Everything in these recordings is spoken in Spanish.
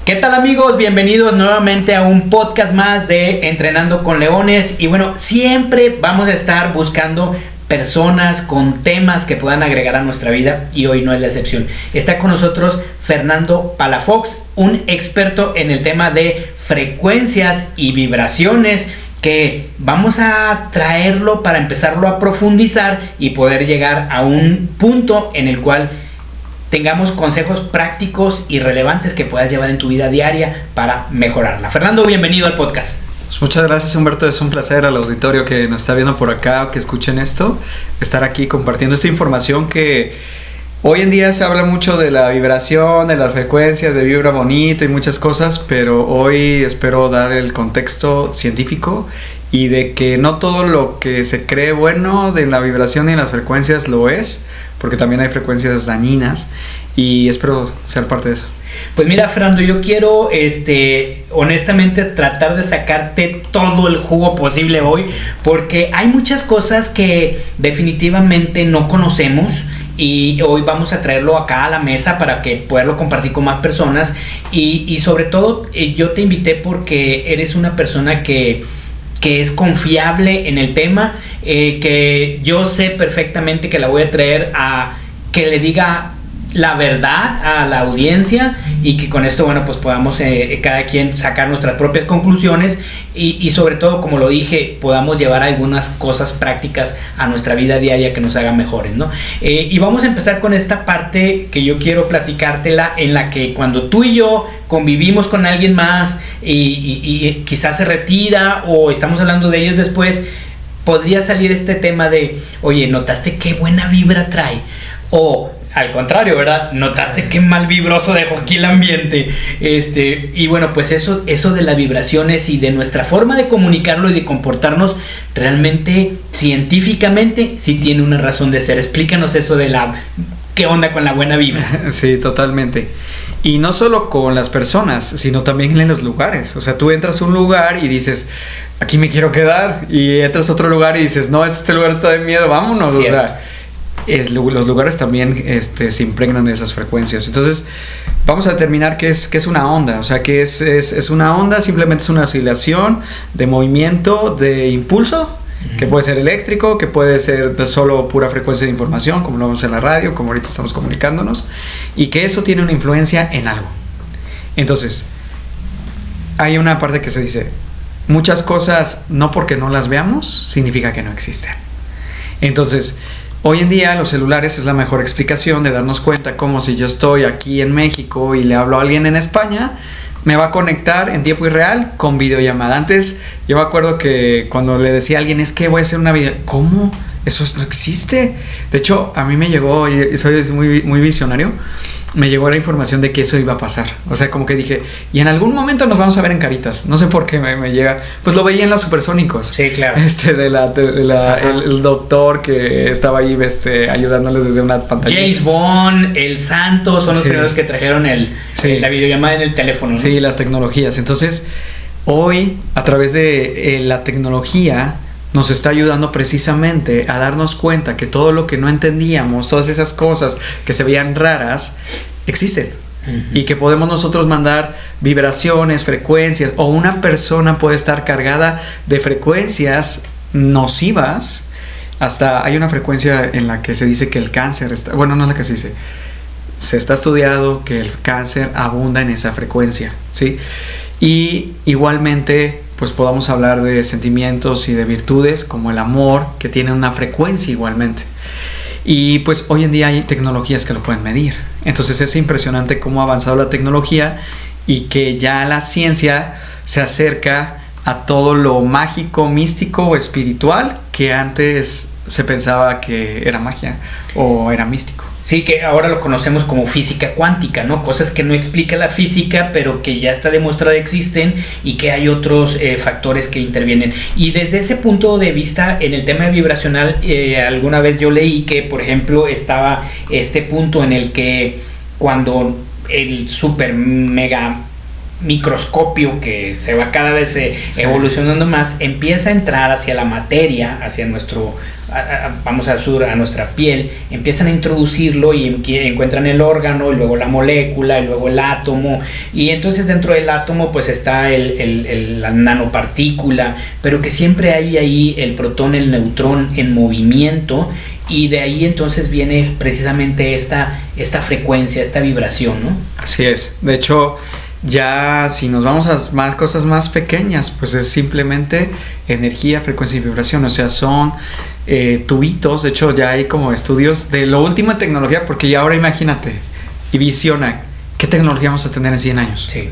¿Qué tal, amigos? Bienvenidos nuevamente a un podcast más de Entrenando con Leones. Y bueno, siempre vamos a estar buscando personas con temas que puedan agregar a nuestra vida, y hoy no es la excepción. Está con nosotros Fernando Palafox, un experto en el tema de frecuencias y vibraciones, que vamos a traerlo para empezarlo a profundizar y poder llegar a un punto en el cual tengamos consejos prácticos y relevantes que puedas llevar en tu vida diaria para mejorarla. Fernando, bienvenido al podcast. Pues muchas gracias, Humberto. Es un placer al auditorio que nos está viendo por acá, que escuchen esto, estar aquí compartiendo esta información que hoy en día se habla mucho de la vibración, de las frecuencias, de vibra bonita y muchas cosas, pero hoy espero dar el contexto científico y de que no todo lo que se cree bueno de la vibración y las frecuencias lo es, porque también hay frecuencias dañinas, y espero ser parte de eso. Pues mira, Fernando, yo quiero honestamente tratar de sacarte todo el jugo posible hoy, porque hay muchas cosas que definitivamente no conocemos, y hoy vamos a traerlo acá a la mesa para que poderlo compartir con más personas. Y sobre todo yo te invité porque eres una persona que es confiable en el tema, que yo sé perfectamente que la voy a traer a que le diga la verdad a la audiencia, y que con esto, bueno, pues podamos cada quien sacar nuestras propias conclusiones, y sobre todo, como lo dije, podamos llevar algunas cosas prácticas a nuestra vida diaria que nos hagan mejores, ¿no? Y vamos a empezar con esta parte que yo quiero platicártela, en la que cuando tú y yo convivimos con alguien más y quizás se retira o estamos hablando de ellos después, podría salir este tema de: oye, ¿notaste qué buena vibra trae? O al contrario, ¿verdad? ¿Notaste qué mal vibroso dejó aquí el ambiente? Y bueno, pues eso de las vibraciones y de nuestra forma de comunicarlo y de comportarnos, realmente, científicamente, sí tiene una razón de ser. Explícanos eso de ¿qué onda con la buena vibra? Sí, totalmente. Y no solo con las personas, sino también en los lugares. O sea, tú entras a un lugar y dices: aquí me quiero quedar. Y entras a otro lugar y dices: no, este lugar está de miedo, vámonos. Cierto. O sea, los lugares también se impregnan de esas frecuencias. Entonces vamos a determinar qué es una onda. O sea, que es una onda. Simplemente es una oscilación de movimiento, de impulso, que puede ser eléctrico, que puede ser de solo pura frecuencia de información, como lo vemos en la radio, como ahorita estamos comunicándonos, y que eso tiene una influencia en algo. Entonces hay una parte que se dice: muchas cosas, no porque no las veamos significa que no existen. Entonces, hoy en día los celulares es la mejor explicación de darnos cuenta, como si yo estoy aquí en México y le hablo a alguien en España, me va a conectar en tiempo real con videollamada. Antes yo me acuerdo que cuando le decía a alguien: es que voy a hacer una video, ¿cómo? Eso no existe. De hecho, a mí me llegó, y soy muy visionario, me llegó la información de que eso iba a pasar. O sea, como que dije: y en algún momento nos vamos a ver en Caritas. No sé por qué me llega. Pues lo veía en los Supersónicos. Sí, claro. El doctor que estaba ahí ayudándoles desde una pantalla. James Bond, el Santo, son los primeros que trajeron la videollamada en el teléfono, ¿no? Sí, las tecnologías. Entonces, hoy, a través de la tecnología, nos está ayudando precisamente a darnos cuenta que todo lo que no entendíamos, todas esas cosas que se veían raras, existen. Uh-huh. Y que podemos nosotros mandar vibraciones, frecuencias, o una persona puede estar cargada de frecuencias nocivas. Hasta hay una frecuencia en la que se dice que el cáncer está... Bueno, no es la que se dice. Se está estudiado que el cáncer abunda en esa frecuencia, ¿sí? Y igualmente, pues podamos hablar de sentimientos y de virtudes como el amor, que tienen una frecuencia igualmente. Y pues hoy en día hay tecnologías que lo pueden medir. Entonces es impresionante cómo ha avanzado la tecnología, y que ya la ciencia se acerca a todo lo mágico, místico o espiritual que antes se pensaba que era magia o era místico. Sí, que ahora lo conocemos como física cuántica, ¿no? Cosas que no explica la física, pero que ya está demostrada existen, y que hay otros factores que intervienen. Y desde ese punto de vista, en el tema vibracional, alguna vez yo leí que, por ejemplo, estaba este punto en el que cuando el super mega microscopio, que se va cada vez evolucionando más, empieza a entrar hacia la materia, hacia nuestro vamos al sur, a nuestra piel, empiezan a introducirlo y encuentran el órgano y luego la molécula y luego el átomo, y entonces dentro del átomo pues está la nanopartícula, pero que siempre hay ahí el protón, el neutrón en movimiento, y de ahí entonces viene precisamente esta frecuencia, esta vibración, ¿no? Así es. De hecho, ya si nos vamos a más cosas más pequeñas, pues es simplemente energía, frecuencia y vibración. O sea, son tubitos. De hecho, ya hay como estudios de lo último en tecnología, porque ya ahora imagínate y visiona qué tecnología vamos a tener en 100 años. Sí.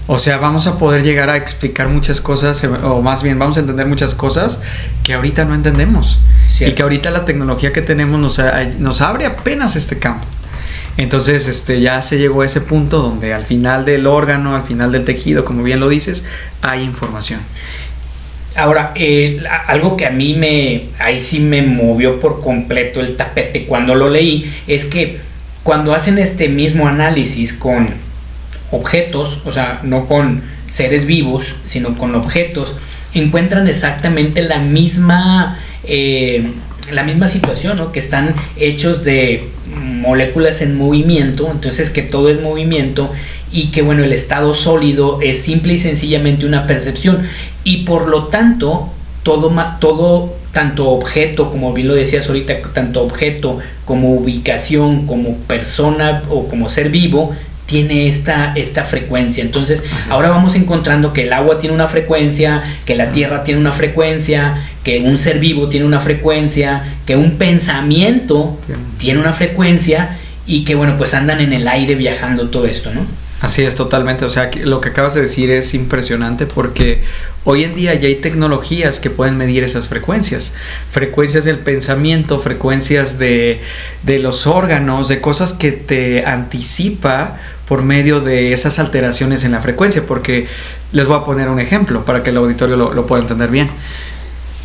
O sea, vamos a poder llegar a explicar muchas cosas, o más bien vamos a entender muchas cosas que ahorita no entendemos. Cierto. Y que ahorita la tecnología que tenemos nos abre apenas este campo. Entonces ya se llegó a ese punto donde al final del órgano, al final del tejido, como bien lo dices, hay información. Ahora, algo que a mí ahí sí me movió por completo el tapete cuando lo leí, es que cuando hacen este mismo análisis con objetos, o sea, no con seres vivos, sino con objetos, encuentran exactamente la misma situación, ¿no? Que están hechos de moléculas en movimiento, entonces que todo es movimiento, y que bueno, el estado sólido es simple y sencillamente una percepción, y por lo tanto todo, tanto objeto, como bien lo decías ahorita, tanto objeto como ubicación, como persona o como ser vivo, tiene esta frecuencia. Entonces, ahora vamos encontrando que el agua tiene una frecuencia, que la tierra tiene una frecuencia, que un ser vivo tiene una frecuencia, que un pensamiento tiene una frecuencia, y que bueno, pues andan en el aire viajando todo esto, ¿no? Así es, totalmente. O sea, lo que acabas de decir es impresionante, porque hoy en día ya hay tecnologías que pueden medir esas frecuencias. Frecuencias del pensamiento, frecuencias de los órganos, de cosas que te anticipa por medio de esas alteraciones en la frecuencia. Porque les voy a poner un ejemplo para que el auditorio lo pueda entender bien.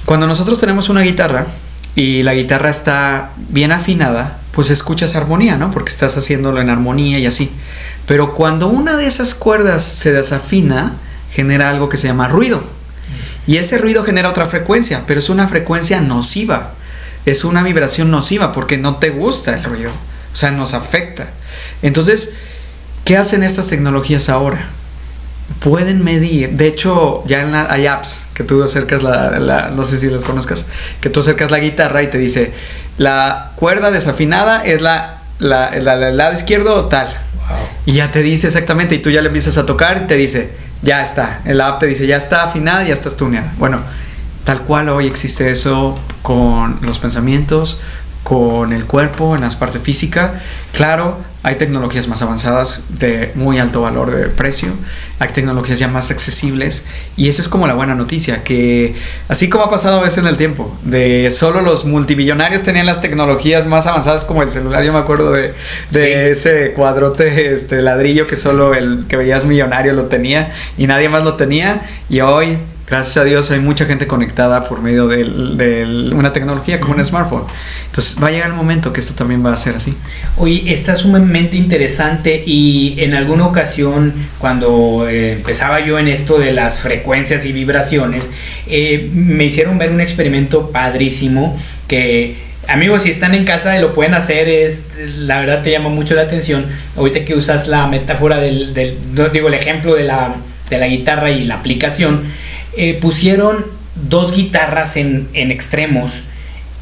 Cuando nosotros tenemos una guitarra y la guitarra está bien afinada, pues escuchas armonía, ¿no? Porque estás haciéndolo en armonía y así. Pero cuando una de esas cuerdas se desafina, genera algo que se llama ruido. Y ese ruido genera otra frecuencia, pero es una frecuencia nociva. Es una vibración nociva porque no te gusta el ruido. O sea, nos afecta. Entonces, ¿qué hacen estas tecnologías ahora? Pueden medir. De hecho, ya hay apps que tú acercas no sé si las conozcas, que tú acercas la guitarra y te dice, la cuerda desafinada es del lado izquierdo tal. Y ya te dice exactamente, y tú ya le empiezas a tocar y te dice, ya está. El app te dice, ya está afinada, ya está tuneada. Bueno, tal cual hoy existe eso con los pensamientos, con el cuerpo, en la parte física. Claro, hay tecnologías más avanzadas de muy alto valor de precio, hay tecnologías ya más accesibles, y esa es como la buena noticia, que así como ha pasado a veces en el tiempo, de solo los multimillonarios tenían las tecnologías más avanzadas como el celular. Yo me acuerdo de sí, ese cuadrote ladrillo que solo el que veías millonario lo tenía y nadie más lo tenía, y hoy, gracias a Dios, hay mucha gente conectada por medio de una tecnología como un smartphone. Entonces va a llegar el momento que esto también va a ser así. Oye, está sumamente interesante, y en alguna ocasión cuando empezaba yo en esto de las frecuencias y vibraciones, me hicieron ver un experimento padrísimo que, amigos, si están en casa y lo pueden hacer, la verdad te llama mucho la atención. Ahorita que usas la metáfora el ejemplo de la guitarra y la aplicación, pusieron dos guitarras en extremos,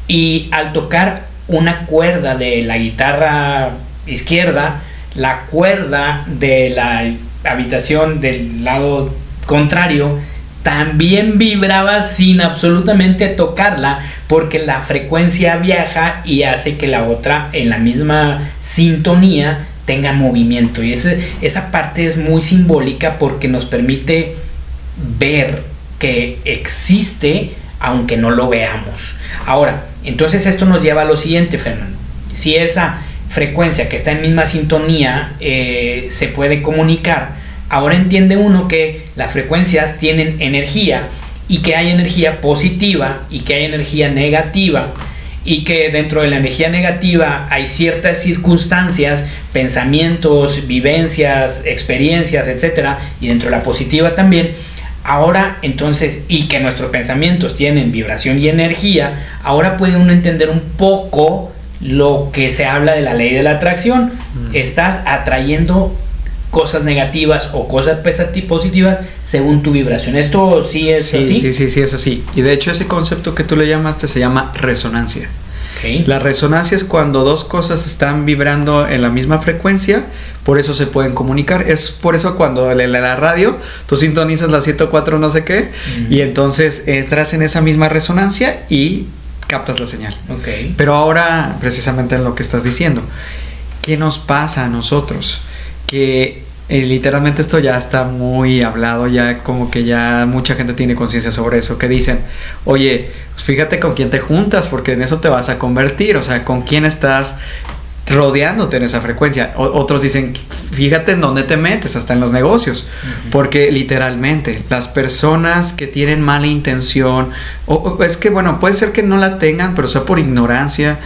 y al tocar una cuerda de la guitarra izquierda, la cuerda de la habitación del lado contrario también vibraba sin absolutamente tocarla, porque la frecuencia viaja y hace que la otra, en la misma sintonía, tenga movimiento. Y esa parte es muy simbólica porque nos permite ver que existe aunque no lo veamos. Ahora, entonces esto nos lleva a lo siguiente, Fernando. Si esa frecuencia que está en misma sintonía se puede comunicar, ahora entiende uno que las frecuencias tienen energía, y que hay energía positiva y que hay energía negativa, y que dentro de la energía negativa hay ciertas circunstancias, pensamientos, vivencias, experiencias, etcétera, y dentro de la positiva también Ahora, entonces, y que nuestros pensamientos tienen vibración y energía, ahora puede uno entender un poco lo que se habla de la ley de la atracción. Estás atrayendo cosas negativas o cosas positivas según tu vibración. ¿Esto sí es así? Sí, es así. Y de hecho ese concepto que tú le llamaste se llama resonancia. Okay. La resonancia es cuando dos cosas están vibrando en la misma frecuencia, por eso se pueden comunicar. Es por eso cuando en la radio tú sintonizas la 104 no sé qué, y entonces entras en esa misma resonancia y captas la señal. Okay. Pero ahora, precisamente en lo que estás diciendo, ¿qué nos pasa a nosotros? Que literalmente esto ya está muy hablado, ya como que ya mucha gente tiene conciencia sobre eso, que dicen, oye, pues fíjate con quién te juntas, porque en eso te vas a convertir, o sea, con quién estás rodeándote en esa frecuencia. Otros dicen, fíjate en dónde te metes, hasta en los negocios, porque literalmente las personas que tienen mala intención, es que bueno, puede ser que no la tengan, pero sea por ignorancia,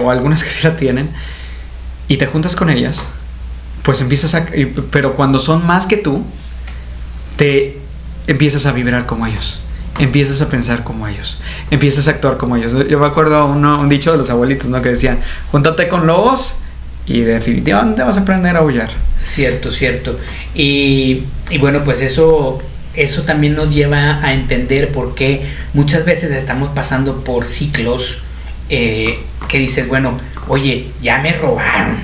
o algunas que sí la tienen, y te juntas con ellas, pues pero cuando son más que tú, te empiezas a vibrar como ellos, empiezas a pensar como ellos, empiezas a actuar como ellos. Yo me acuerdo un dicho de los abuelitos, ¿no? Que decían, júntate con lobos y definitivamente vas a aprender a aullar. Cierto. Y bueno, pues eso también nos lleva a entender por qué muchas veces estamos pasando por ciclos que dices, bueno, oye, ya me robaron,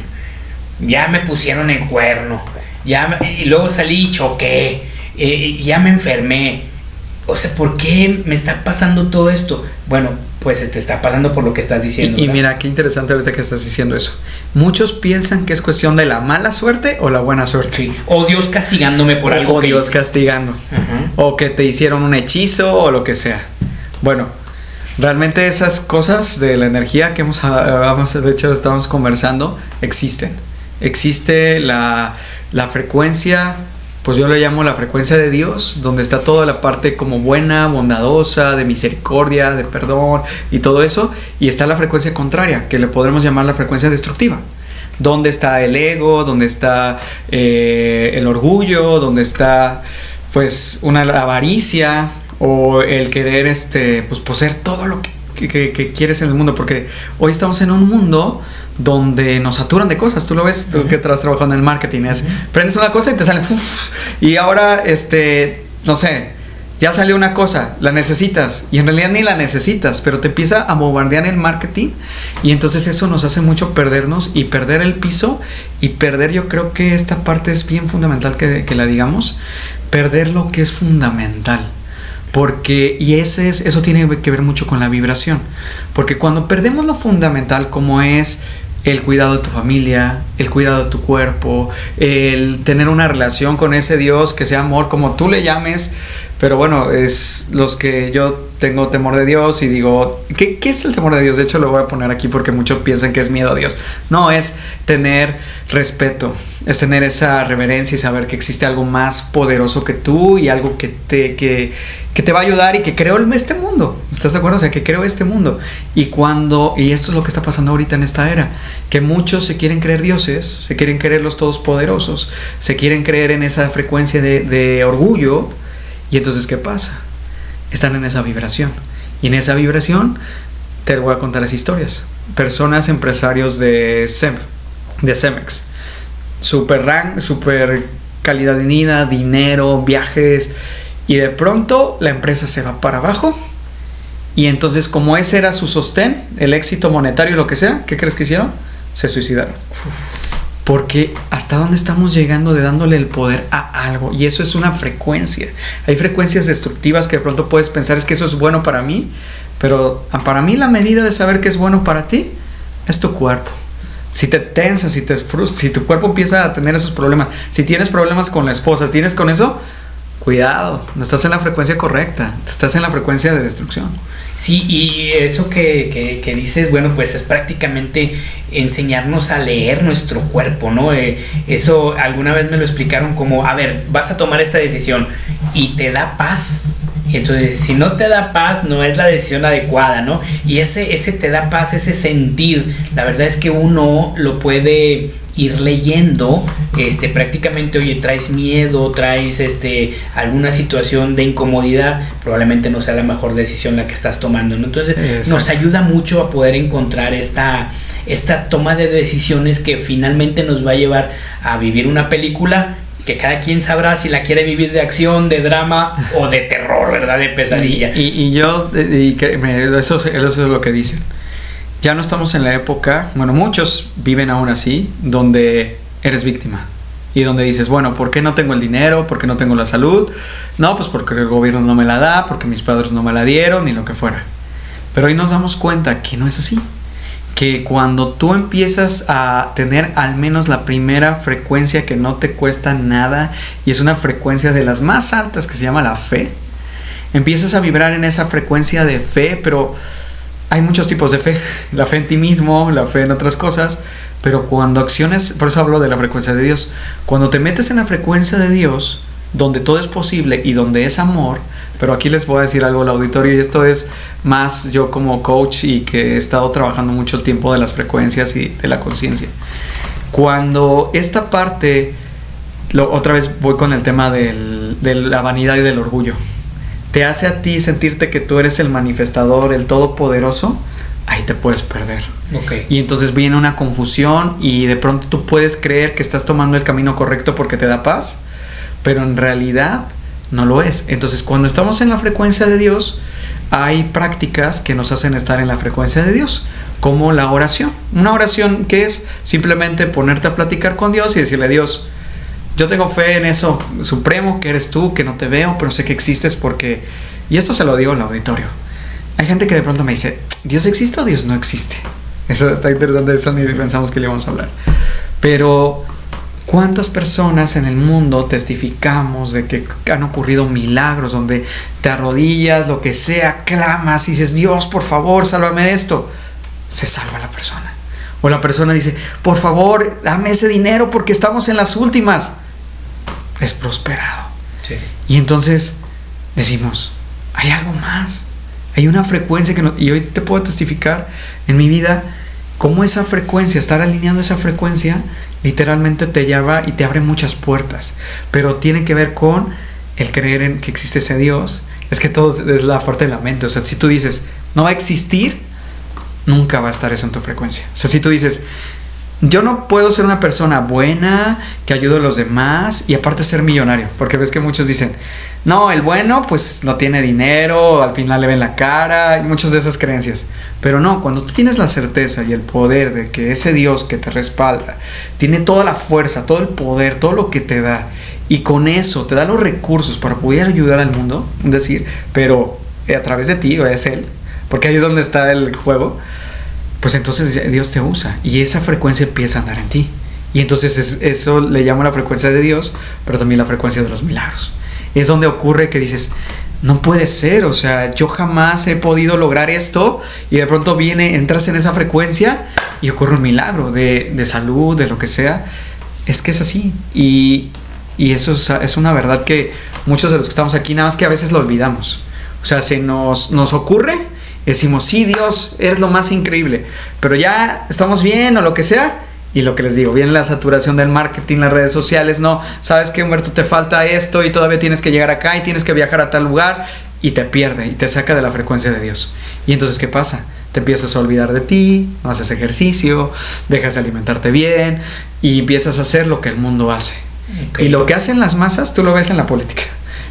ya me pusieron el cuerno, y luego salí y choqué, ya me enfermé. O sea, ¿por qué me está pasando todo esto? Bueno, pues te está pasando por lo que estás diciendo. Y mira, qué interesante ahorita que estás diciendo eso. Muchos piensan que es cuestión de la mala suerte o la buena suerte. Sí. O Dios castigándome por algo. O Dios castigando. O que te hicieron un hechizo o lo que sea. Bueno, realmente esas cosas de la energía que de hecho estamos conversando, existen. Existe la frecuencia, pues yo le llamo la frecuencia de Dios, donde está toda la parte como buena, bondadosa, de misericordia, de perdón y todo eso. Y está la frecuencia contraria, que le podremos llamar la frecuencia destructiva, donde está el ego, donde está el orgullo, donde está pues una avaricia o el querer pues poseer todo lo que quieres en el mundo, porque hoy estamos en un mundo donde nos saturan de cosas. Tú lo ves, tú que estás trabajando en el marketing, prendes una cosa y te sale y ahora no sé, ya salió una cosa, la necesitas y en realidad ni la necesitas, pero te empieza a bombardear el marketing y entonces eso nos hace mucho perdernos y perder el piso y perder, yo creo que esta parte es bien fundamental que la digamos, perder lo que es fundamental. Porque, y eso tiene que ver mucho con la vibración. Porque cuando perdemos lo fundamental, como es el cuidado de tu familia, el cuidado de tu cuerpo, el tener una relación con ese Dios que sea amor, como tú le llames, pero bueno, es los que yo tengo temor de Dios y digo, ¿qué es el temor de Dios? De hecho lo voy a poner aquí porque muchos piensan que es miedo a Dios. No, es tener respeto, es tener esa reverencia y saber que existe algo más poderoso que tú y algo que te va a ayudar y que creó este mundo. ¿Estás de acuerdo? O sea, que creó este mundo. Y esto es lo que está pasando ahorita en esta era, que muchos se quieren creer dioses, se quieren creer los todopoderosos, se quieren creer en esa frecuencia de orgullo. Y entonces, ¿qué pasa? Están en esa vibración. Y en esa vibración, te voy a contar las historias. Personas, empresarios de Cemex. Super calidad de vida, dinero, viajes. Y de pronto, la empresa se va para abajo. Y entonces, como ese era su sostén, el éxito monetario, lo que sea, ¿qué crees que hicieron? Se suicidaron. Porque hasta dónde estamos llegando de dándole el poder a algo. Y eso es una frecuencia. Hay frecuencias destructivas que de pronto puedes pensar, es que eso es bueno para mí. Pero para mí la medida de saber que es bueno para ti es tu cuerpo. Si te tensas, si te frustras, si tu cuerpo empieza a tener esos problemas, si tienes problemas con la esposa, tienes con eso, cuidado, no estás en la frecuencia correcta, estás en la frecuencia de destrucción. Sí, y eso que dices, bueno, pues es prácticamente enseñarnos a leer nuestro cuerpo, ¿no? Eso alguna vez me lo explicaron como, a ver, vas a tomar esta decisión y te da paz. Entonces, si no te da paz, no es la decisión adecuada, ¿no? Y ese te da paz, ese sentir, la verdad es que uno lo puede ir leyendo prácticamente, oye, traes miedo, traes alguna situación de incomodidad, probablemente no sea la mejor decisión la que estás tomando, ¿no? Entonces, exacto, nos ayuda mucho a poder encontrar esta toma de decisiones que finalmente nos va a llevar a vivir una película que cada quien sabrá si la quiere vivir de acción, de drama o de terror, ¿verdad? De pesadilla. Eso es lo que dicen. Ya no estamos en la época, bueno, muchos viven aún así, donde eres víctima. Y donde dices, bueno, ¿por qué no tengo el dinero? ¿Por qué no tengo la salud? No, pues porque el gobierno no me la da, porque mis padres no me la dieron, ni lo que fuera. Pero hoy nos damos cuenta que no es así. Que cuando tú empiezas a tener al menos la primera frecuencia que no te cuesta nada, y es una frecuencia de las más altas que se llama la fe, empiezas a vibrar en esa frecuencia de fe, pero hay muchos tipos de fe. La fe en ti mismo, la fe en otras cosas, pero cuando acciones, por eso hablo de la frecuencia de Dios, cuando te metes en la frecuencia de Dios, donde todo es posible y donde es amor. Pero aquí les voy a decir algo al auditorio, y esto es más yo como coach y que he estado trabajando mucho el tiempo de las frecuencias y de la conciencia. Cuando esta parte, otra vez voy con el tema de la vanidad y del orgullo, te hace a ti sentirte que tú eres el manifestador, el todopoderoso, ahí te puedes perder. Okay. Y entonces viene una confusión y de pronto tú puedes creer que estás tomando el camino correcto porque te da paz, pero en realidad no lo es. Entonces, cuando estamos en la frecuencia de Dios, hay prácticas que nos hacen estar en la frecuencia de Dios, como la oración. Una oración que es simplemente ponerte a platicar con Dios y decirle a Dios, yo tengo fe en eso supremo que eres tú, que no te veo, pero sé que existes porque... Y esto se lo digo al auditorio. Hay gente que de pronto me dice, ¿Dios existe o Dios no existe? Eso está interesante, eso ni pensamos que le íbamos a hablar. Pero... ¿cuántas personas en el mundo testificamos de que han ocurrido milagros donde te arrodillas, lo que sea, clamas y dices, Dios, por favor, sálvame de esto? Se salva la persona. O la persona dice, por favor, dame ese dinero porque estamos en las últimas. Es prosperado. Sí. Y entonces decimos, hay algo más. Hay una frecuencia que no... Y hoy te puedo testificar en mi vida cómo esa frecuencia, estar alineando esa frecuencia, literalmente te lleva y te abre muchas puertas, pero tiene que ver con el creer en que existe ese Dios. Es que todo es la fuerza de la mente. O sea, si tú dices, no va a existir, nunca va a estar eso en tu frecuencia. O sea, si tú dices, yo no puedo ser una persona buena, que ayude a los demás y aparte ser millonario, porque ves que muchos dicen, no, el bueno pues no tiene dinero, al final le ven la cara, hay muchas de esas creencias. Pero no, cuando tú tienes la certeza y el poder de que ese Dios que te respalda tiene toda la fuerza, todo el poder, todo lo que te da, y con eso te da los recursos para poder ayudar al mundo, es decir, pero a través de ti, o es Él, porque ahí es donde está el juego, pues entonces Dios te usa y esa frecuencia empieza a andar en ti. Y entonces eso le llamo la frecuencia de Dios, pero también la frecuencia de los milagros. Es donde ocurre que dices, no puede ser, o sea, yo jamás he podido lograr esto, y de pronto entras en esa frecuencia y ocurre un milagro de salud, de lo que sea. Es que es así, y eso es una verdad que muchos de los que estamos aquí, nada más que a veces lo olvidamos. O sea, se nos ocurre, decimos, sí, Dios es lo más increíble, pero ya estamos bien o lo que sea. Y lo que les digo, viene la saturación del marketing, las redes sociales, no, sabes que Humberto, te falta esto y todavía tienes que llegar acá y tienes que viajar a tal lugar, y te pierde y te saca de la frecuencia de Dios. Y entonces, ¿qué pasa? Te empiezas a olvidar de ti, no haces ejercicio, dejas de alimentarte bien y empiezas a hacer lo que el mundo hace. Okay. Y lo que hacen las masas, tú lo ves en la política,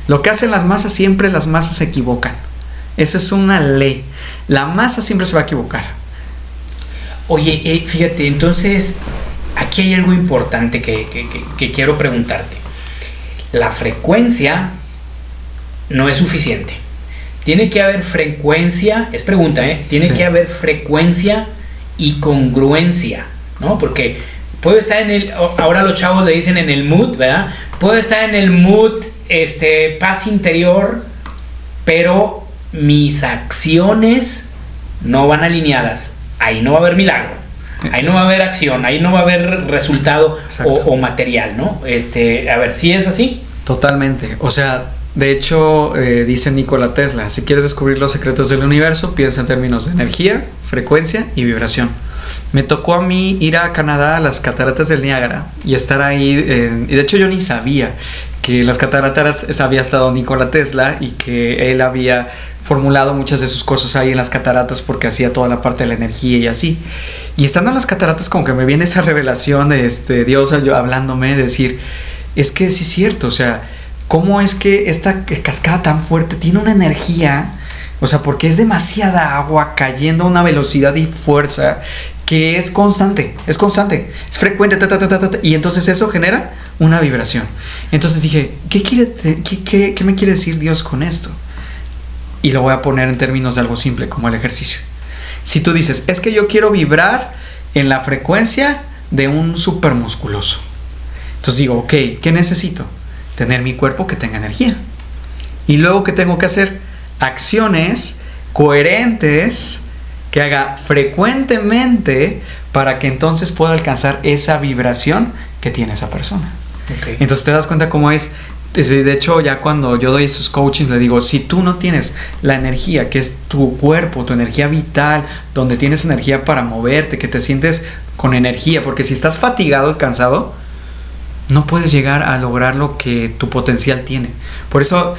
lo que hacen las masas, siempre las masas se equivocan. Esa es una ley, la masa siempre se va a equivocar. Oye, fíjate, entonces aquí hay algo importante que quiero preguntarte. La frecuencia no es suficiente. Tiene que haber frecuencia, es pregunta, tiene sí. que haber frecuencia y congruencia, ¿no? Porque puedo estar ahora los chavos le dicen en el mood, ¿verdad? Puedo estar en el mood, paz interior, pero mis acciones no van alineadas. Ahí no va a haber milagro, ahí no va a haber acción, ahí no va a haber resultado o material, ¿no? A ver, ¿sí es así? Totalmente. O sea, de hecho, dice Nikola Tesla, si quieres descubrir los secretos del universo, piensa en términos de energía, frecuencia y vibración. Me tocó a mí ir a Canadá a las cataratas del Niágara y estar ahí, y de hecho yo ni sabía que las cataratas había estado Nikola Tesla y que él había formulado muchas de sus cosas ahí en las cataratas porque hacía toda la parte de la energía y así. Y estando en las cataratas como que me viene esa revelación de Dios hablándome, decir, es que sí es cierto, o sea, ¿cómo es que esta cascada tan fuerte tiene una energía? O sea, porque es demasiada agua cayendo a una velocidad y fuerza que es constante, es frecuente, y entonces eso genera una vibración. Entonces dije, ¿qué me quiere decir Dios con esto? Y lo voy a poner en términos de algo simple, como el ejercicio. Si tú dices, es que yo quiero vibrar en la frecuencia de un supermusculoso. Entonces digo, ok, ¿qué necesito? Tener mi cuerpo que tenga energía. Y luego, ¿qué tengo que hacer? Acciones coherentes que haga frecuentemente para que entonces pueda alcanzar esa vibración que tiene esa persona. Okay. Entonces te das cuenta cómo es. De hecho, ya cuando yo doy esos coachings, le digo, si tú no tienes la energía, que es tu cuerpo, tu energía vital, donde tienes energía para moverte, que te sientes con energía, porque si estás fatigado y cansado, no puedes llegar a lograr lo que tu potencial tiene. Por eso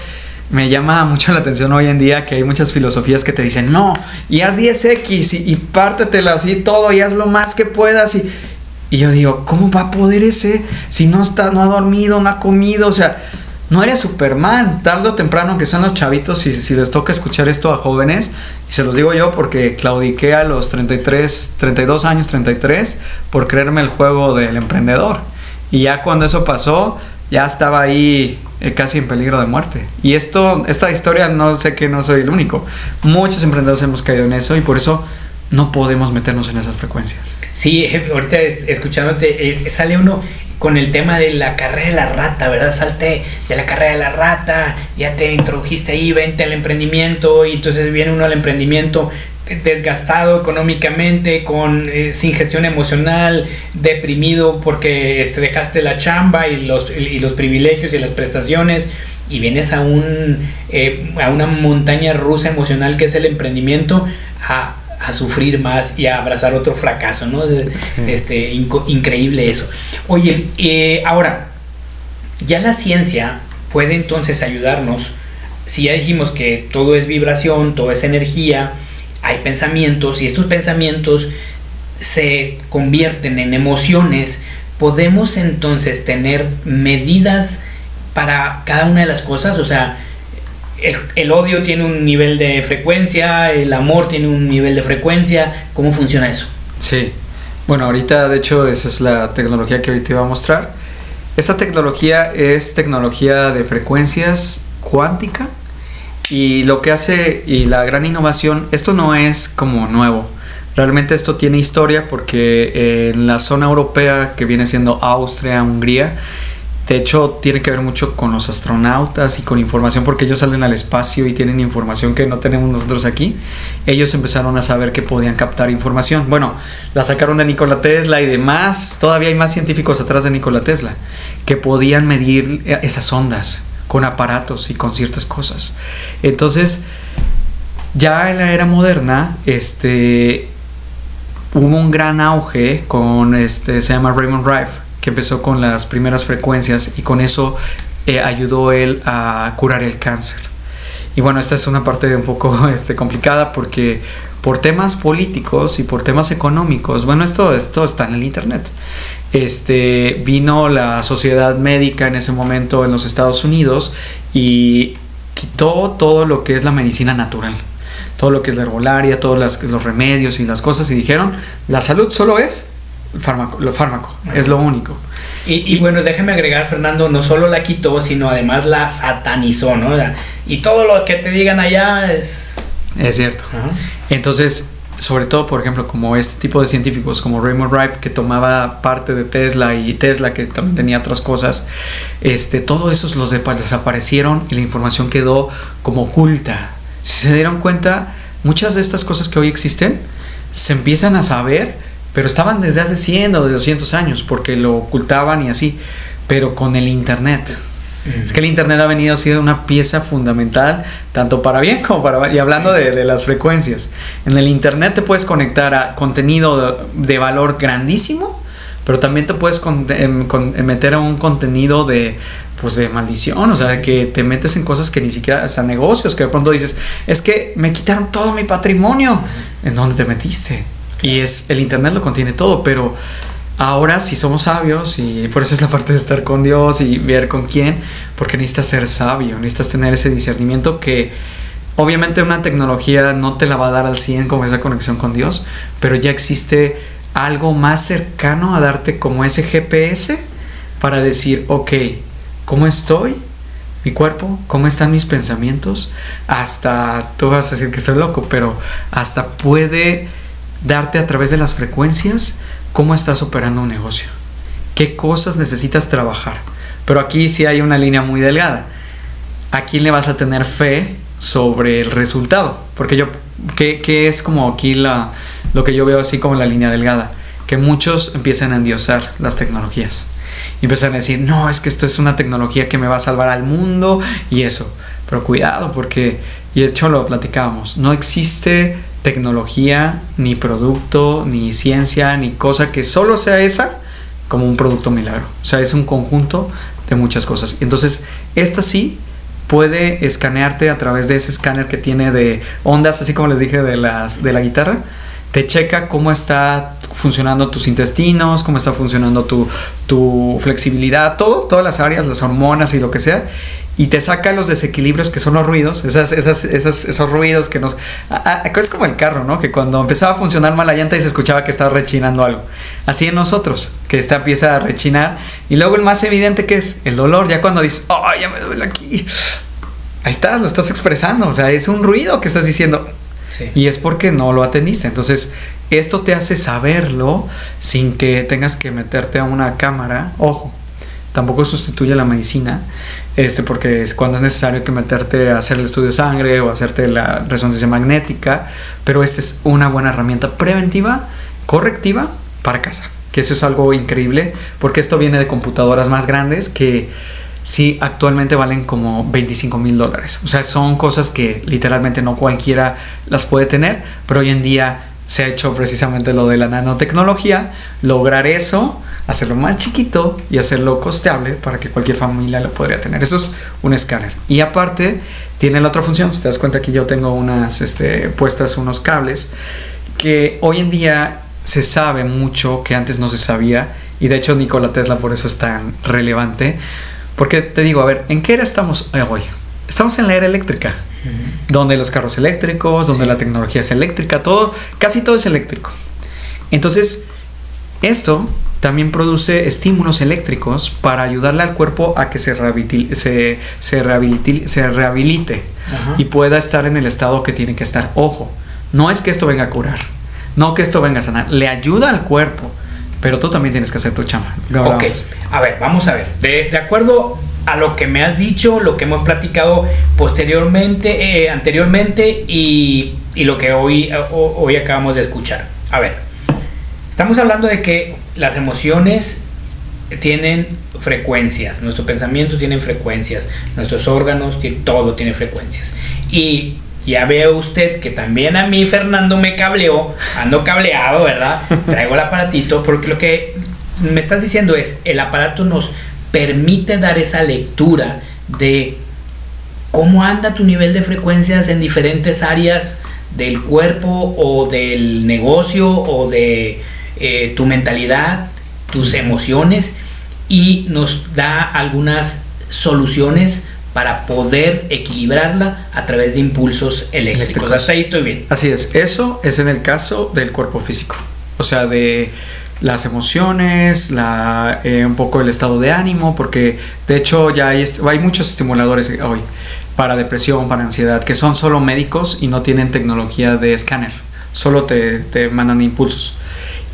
me llama mucho la atención hoy en día que hay muchas filosofías que te dicen, no, y haz 10X y pártetela así todo y haz lo más que puedas. Y yo digo, ¿cómo va a poder ese si no ha dormido, no ha comido? O sea, no eres Superman. Tarde o temprano, que son los chavitos, si les toca escuchar esto a jóvenes, y se los digo yo porque claudiqué a los 32 años, por creerme el juego del emprendedor. Y ya cuando eso pasó, ya estaba ahí casi en peligro de muerte. Y esta historia, no sé que no soy el único. Muchos emprendedores hemos caído en eso y por eso no podemos meternos en esas frecuencias. Sí, ahorita escuchándote, sale uno con el tema de la carrera de la rata, ¿verdad? Salte de la carrera de la rata, ya te introdujiste ahí, vente al emprendimiento, y entonces viene uno al emprendimiento desgastado económicamente, sin gestión emocional, deprimido porque dejaste la chamba y los privilegios y las prestaciones, y vienes a una montaña rusa emocional que es el emprendimiento, a sufrir más y a abrazar otro fracaso, ¿no? Sí. Increíble eso. Oye, ahora, ya la ciencia puede entonces ayudarnos. Si ya dijimos que todo es vibración, todo es energía, hay pensamientos, y estos pensamientos se convierten en emociones, podemos entonces tener medidas para cada una de las cosas. O sea, el odio tiene un nivel de frecuencia, el amor tiene un nivel de frecuencia. ¿Cómo funciona eso? Sí, bueno, ahorita de hecho esa es la tecnología que ahorita iba a mostrar. Esta tecnología es tecnología de frecuencias cuántica, y lo que hace, y la gran innovación, esto no es como nuevo. Realmente esto tiene historia porque en la zona europea, que viene siendo Austria, Hungría, de hecho tiene que ver mucho con los astronautas y con información, porque ellos salen al espacio y tienen información que no tenemos nosotros aquí. Ellos empezaron a saber que podían captar información. Bueno, la sacaron de Nikola Tesla y demás. Todavía hay más científicos atrás de Nikola Tesla que podían medir esas ondas con aparatos y con ciertas cosas. Entonces, ya en la era moderna, hubo un gran auge con se llama Raymond Rife, que empezó con las primeras frecuencias, y con eso ayudó él a curar el cáncer. Y bueno, esta es una parte un poco complicada, porque por temas políticos y por temas económicos, bueno, esto está en el internet. Vino la sociedad médica en ese momento en los Estados Unidos y quitó todo lo que es la medicina natural, todo lo que es la herbolaria, todos los remedios y las cosas, y dijeron, la salud solo es lo fármaco, es lo único. Y bueno, déjame agregar, Fernando, no solo la quitó, sino además la satanizó, ¿no? Y todo lo que te digan allá es cierto. Uh-huh. Entonces, sobre todo, por ejemplo, como este tipo de científicos como Raymond Rife, que tomaba parte de Tesla, y Tesla, que también tenía otras cosas, todos esos los desaparecieron y la información quedó como oculta. Si se dieron cuenta, muchas de estas cosas que hoy existen se empiezan a saber, pero estaban desde hace 100 o de 200 años, porque lo ocultaban y así. Pero con el internet, Es que el internet ha venido siendo una pieza fundamental, tanto para bien como para mal. Y hablando de las frecuencias, en el internet te puedes conectar a contenido de valor grandísimo, pero también te puedes meter a un contenido de maldición, o sea, que te metes en cosas que ni siquiera, hasta negocios, que de pronto dices, es que me quitaron todo mi patrimonio. ¿En dónde te metiste? Y el internet lo contiene todo, pero ahora si somos sabios, y por eso es la parte de estar con Dios y ver con quién, porque necesitas ser sabio, necesitas tener ese discernimiento que obviamente una tecnología no te la va a dar al 100 como esa conexión con Dios, pero ya existe algo más cercano a darte como ese GPS para decir, ok, ¿cómo estoy? Mi cuerpo, ¿cómo están mis pensamientos? Hasta, tú vas a decir que estoy loco, pero hasta puede darte a través de las frecuencias cómo estás operando un negocio, qué cosas necesitas trabajar. Pero aquí sí hay una línea muy delgada. ¿A quién le vas a tener fe sobre el resultado? Porque ¿qué es como aquí lo que yo veo así como la línea delgada? Que muchos empiezan a endiosar las tecnologías. Y empiezan a decir, no, es que esto es una tecnología que me va a salvar al mundo y eso. Pero cuidado, porque, y de hecho lo platicábamos, no existe tecnología, ni producto, ni ciencia, ni cosa que solo sea esa como un producto milagro. O sea, es un conjunto de muchas cosas. Entonces, esta sí puede escanearte a través de ese escáner que tiene de ondas, así como les dije de la guitarra. Te checa cómo está funcionando tus intestinos, cómo está funcionando tu flexibilidad, todas las áreas, las hormonas y lo que sea, y te saca los desequilibrios que son los ruidos, esos ruidos que nos... es como el carro, ¿no? Que cuando empezaba a funcionar mal la llanta y se escuchaba que estaba rechinando algo. Así en nosotros, que esta empieza a rechinar, y luego el más evidente que es el dolor, ya cuando dices, ¡oh, ya me duele aquí! Ahí estás, lo estás expresando, o sea, es un ruido que estás diciendo... Sí. Y es porque no lo atendiste. Entonces, esto te hace saberlo sin que tengas que meterte a una cámara. Ojo, tampoco sustituye la medicina, porque es cuando es necesario que meterte a hacer el estudio de sangre o hacerte la resonancia magnética. Pero esta es una buena herramienta preventiva, correctiva para casa. Que eso es algo increíble, porque esto viene de computadoras más grandes que... sí, actualmente valen como $25,000. O sea, son cosas que literalmente no cualquiera las puede tener, pero hoy en día se ha hecho precisamente lo de la nanotecnología, lograr eso, hacerlo más chiquito y hacerlo costeable para que cualquier familia lo podría tener. Eso es un escáner. Y aparte, tiene la otra función. Si te das cuenta, aquí yo tengo puestas unos cables que hoy en día se sabe mucho que antes no se sabía, y de hecho Nikola Tesla por eso es tan relevante. Porque te digo, a ver, ¿en qué era estamos hoy? Estamos en la era eléctrica, donde los carros eléctricos, donde la tecnología es eléctrica, casi todo es eléctrico. Entonces, esto también produce estímulos eléctricos para ayudarle al cuerpo a que se rehabilite y pueda estar en el estado que tiene que estar. Ojo, no es que esto venga a curar, no que esto venga a sanar, le ayuda al cuerpo. Pero tú también tienes que hacer tu chamba. Ok, a ver, vamos a ver. De acuerdo a lo que me has dicho, lo que hemos platicado anteriormente y lo que hoy acabamos de escuchar. A ver, estamos hablando de que las emociones tienen frecuencias, nuestro pensamiento tiene frecuencias, nuestros órganos, todo tiene frecuencias. Y ya ve usted que también a mí Fernando me cableó, ando cableado, ¿verdad? Traigo el aparatito, porque lo que me estás diciendo es, el aparato nos permite dar esa lectura de cómo anda tu nivel de frecuencias en diferentes áreas del cuerpo o del negocio o de tu mentalidad, tus emociones, y nos da algunas soluciones para poder equilibrarla a través de impulsos eléctricos. Hasta ahí estoy bien. Así es. Eso es en el caso del cuerpo físico. O sea, de las emociones, un poco el estado de ánimo, porque de hecho ya hay muchos estimuladores hoy para depresión, para ansiedad, que son solo médicos y no tienen tecnología de escáner. Solo te mandan impulsos.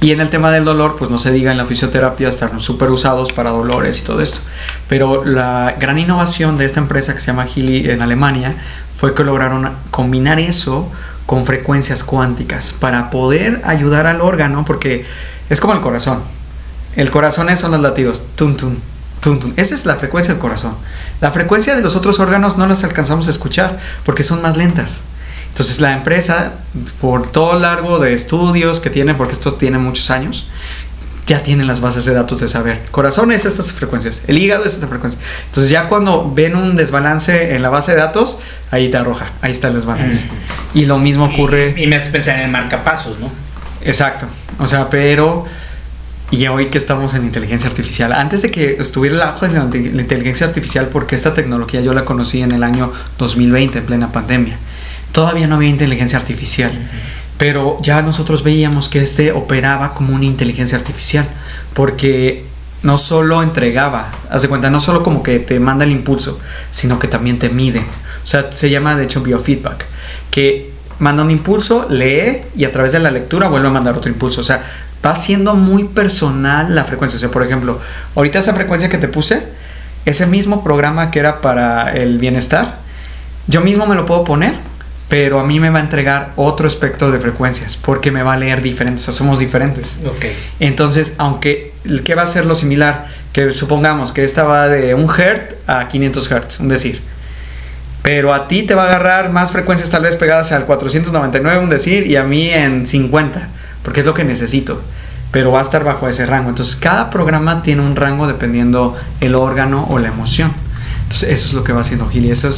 Y en el tema del dolor, pues no se diga, en la fisioterapia están súper usados para dolores y todo esto. Pero la gran innovación de esta empresa que se llama Healy en Alemania fue que lograron combinar eso con frecuencias cuánticas para poder ayudar al órgano, porque es como el corazón. El corazón son los latidos, tum, tum, Tum, tum. Esa es la frecuencia del corazón. La frecuencia de los otros órganos no las alcanzamos a escuchar porque son más lentas. Entonces la empresa, por todo largo de estudios que tiene, porque esto tiene muchos años, ya tienen las bases de datos de saber. Corazón es estas frecuencias, el hígado es esta frecuencia. Entonces ya cuando ven un desbalance en la base de datos, ahí te arroja, ahí está el desbalance. Y lo mismo ocurre... Y me hace pensar en el marcapasos, ¿no? Exacto. O sea, pero... Y hoy que estamos en inteligencia artificial, antes de que estuviera el auge de la inteligencia artificial, porque esta tecnología yo la conocí en el año 2020, en plena pandemia, todavía no había inteligencia artificial, pero ya nosotros veíamos que operaba como una inteligencia artificial, porque no solo entregaba, haz de cuenta, no solo como que te manda el impulso, sino que también te mide. O sea, se llama de hecho biofeedback, que manda un impulso, lee y a través de la lectura vuelve a mandar otro impulso. O sea, va siendo muy personal la frecuencia. O sea, por ejemplo, ahorita esa frecuencia que te puse, ese mismo programa que era para el bienestar, yo mismo me lo puedo poner, pero a mí me va a entregar otro espectro de frecuencias, porque me va a leer diferentes, o sea, somos diferentes. Okay. Entonces, aunque, ¿qué va a ser lo similar? Que supongamos que esta va de 1 Hz a 500 Hz, un decir. Pero a ti te va a agarrar más frecuencias tal vez pegadas al 499, un decir, y a mí en 50, porque es lo que necesito, pero va a estar bajo ese rango. Entonces cada programa tiene un rango dependiendo el órgano o la emoción. Entonces eso es lo que va haciendo Healy. Esa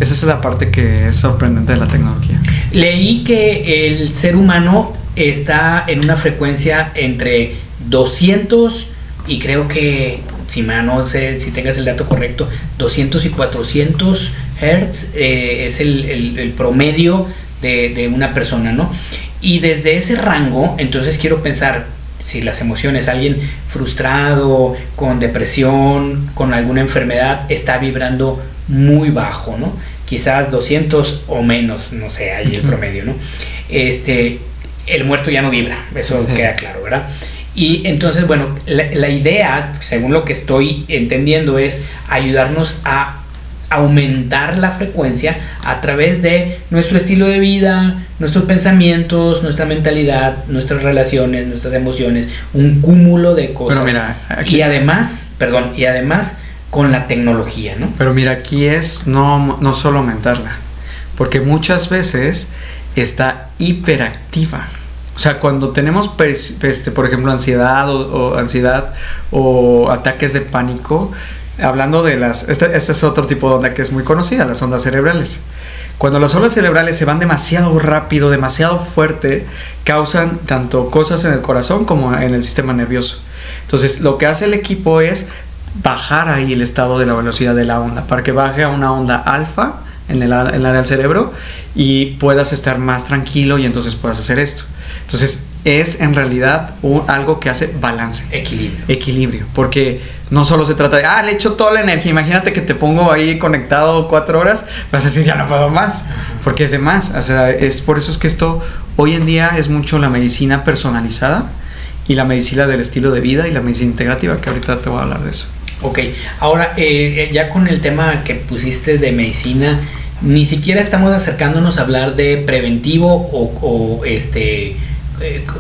es la parte que es sorprendente de la tecnología. Leí que el ser humano está en una frecuencia entre 200 y creo que, no sé si tengas el dato correcto, 200 y 400 Hertz es el promedio de una persona, ¿no? Y desde ese rango, entonces quiero pensar, si las emociones, alguien frustrado, con depresión, con alguna enfermedad, está vibrando muy bajo, ¿no? Quizás 200 o menos, no sé, ahí el promedio, ¿no? El muerto ya no vibra, eso queda claro, ¿verdad? Y entonces, bueno, la idea, según lo que estoy entendiendo, es ayudarnos a aumentar la frecuencia a través de nuestro estilo de vida, nuestros pensamientos, nuestra mentalidad, nuestras relaciones, nuestras emociones, un cúmulo de cosas. Pero mira, aquí... y además con la tecnología, ¿no? Pero mira, aquí es no solo aumentarla, porque muchas veces está hiperactiva. O sea, cuando tenemos, por ejemplo, ansiedad o ataques de pánico, hablando de este es otro tipo de onda que es muy conocida, las ondas cerebrales. Cuando las ondas cerebrales se van demasiado rápido, demasiado fuerte, causan tanto cosas en el corazón como en el sistema nervioso. Entonces, lo que hace el equipo es bajar ahí el estado de la velocidad de la onda, para que baje a una onda alfa en el área del cerebro y puedas estar más tranquilo y entonces puedas hacer esto. Entonces, es en realidad algo que hace balance. Equilibrio. Porque no solo se trata de, le echo toda la energía. Imagínate que te pongo ahí conectado 4 horas, vas a decir, ya no puedo más. Porque es de más. O sea, por eso es que esto hoy en día es mucho la medicina personalizada y la medicina del estilo de vida y la medicina integrativa, que ahorita te voy a hablar de eso. Ok. Ahora, ya con el tema que pusiste de medicina, ni siquiera estamos acercándonos a hablar de preventivo o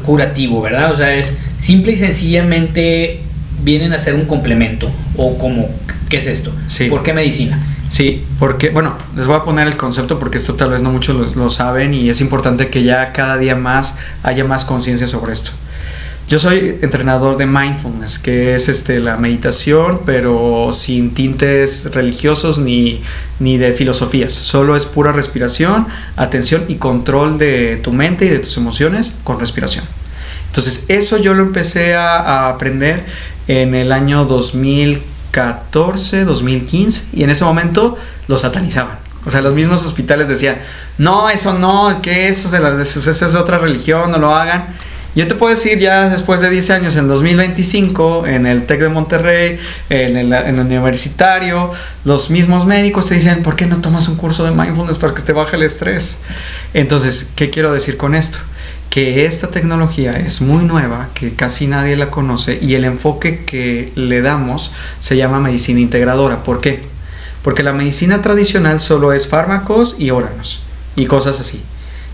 curativo, ¿verdad? O sea, es simple y sencillamente vienen a ser un complemento, o como, ¿qué es esto? Sí. ¿Por qué medicina? Sí, porque, bueno, les voy a poner el concepto porque esto tal vez no muchos lo saben y es importante que ya cada día más haya más conciencia sobre esto. Yo soy entrenador de mindfulness, que es la meditación, pero sin tintes religiosos ni de filosofías. Solo es pura respiración, atención y control de tu mente y de tus emociones con respiración. Entonces, eso yo lo empecé a aprender en el año 2014, 2015, y en ese momento lo satanizaban. O sea, los mismos hospitales decían, no, eso no, que eso es otra religión, no lo hagan. Yo te puedo decir, ya después de 10 años, en 2025, en el TEC de Monterrey, en el universitario, los mismos médicos te dicen, ¿por qué no tomas un curso de mindfulness para que te baje el estrés? Entonces, ¿qué quiero decir con esto? Que esta tecnología es muy nueva, que casi nadie la conoce, y el enfoque que le damos se llama medicina integradora. ¿Por qué? Porque la medicina tradicional solo es fármacos y órganos, y cosas así.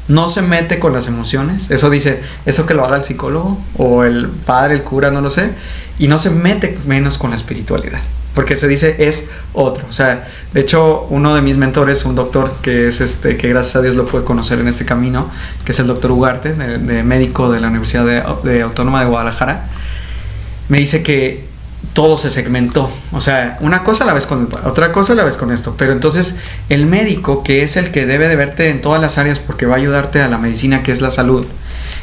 No se mete con las emociones. Eso dice, eso que lo haga el psicólogo o el padre, el cura, no lo sé. Y no se mete menos con la espiritualidad. porque se dice es otro. O sea, de hecho, uno de mis mentores, un doctor que es que gracias a Dios lo pude conocer en este camino, que es el doctor Ugarte, de médico de la Universidad de Autónoma de Guadalajara, me dice que todo se segmentó. O sea, una cosa a la vez con otra cosa a la vez con esto. Pero entonces el médico, que es el que debe de verte en todas las áreas porque va a ayudarte a la medicina, que es la salud,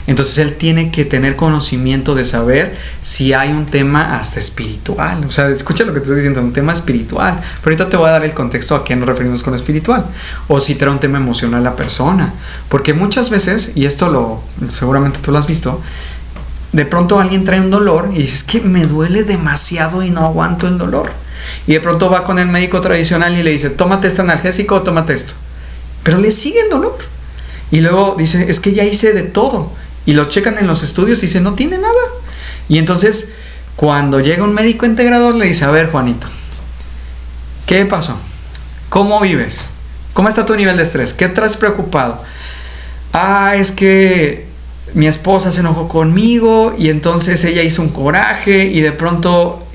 entonces él tiene que tener conocimiento de saber si hay un tema hasta espiritual. O sea, escucha lo que te estoy diciendo, un tema espiritual. Pero ahorita te voy a dar el contexto a qué nos referimos con espiritual. O si trae un tema emocional la persona. Porque muchas veces, y esto seguramente tú lo has visto, de pronto alguien trae un dolor y dices que me duele demasiado y no aguanto el dolor. Y de pronto va con el médico tradicional y le dice, tómate este analgésico o tómate esto. Pero le sigue el dolor. Y luego dice, es que ya hice de todo. Y lo checan en los estudios y dice, no tiene nada. Y entonces, cuando llega un médico integrador, le dice, a ver, Juanito, ¿qué pasó? ¿Cómo vives? ¿Cómo está tu nivel de estrés? ¿Qué traes preocupado? Es que mi esposa se enojó conmigo y entonces ella hizo un coraje y de pronto,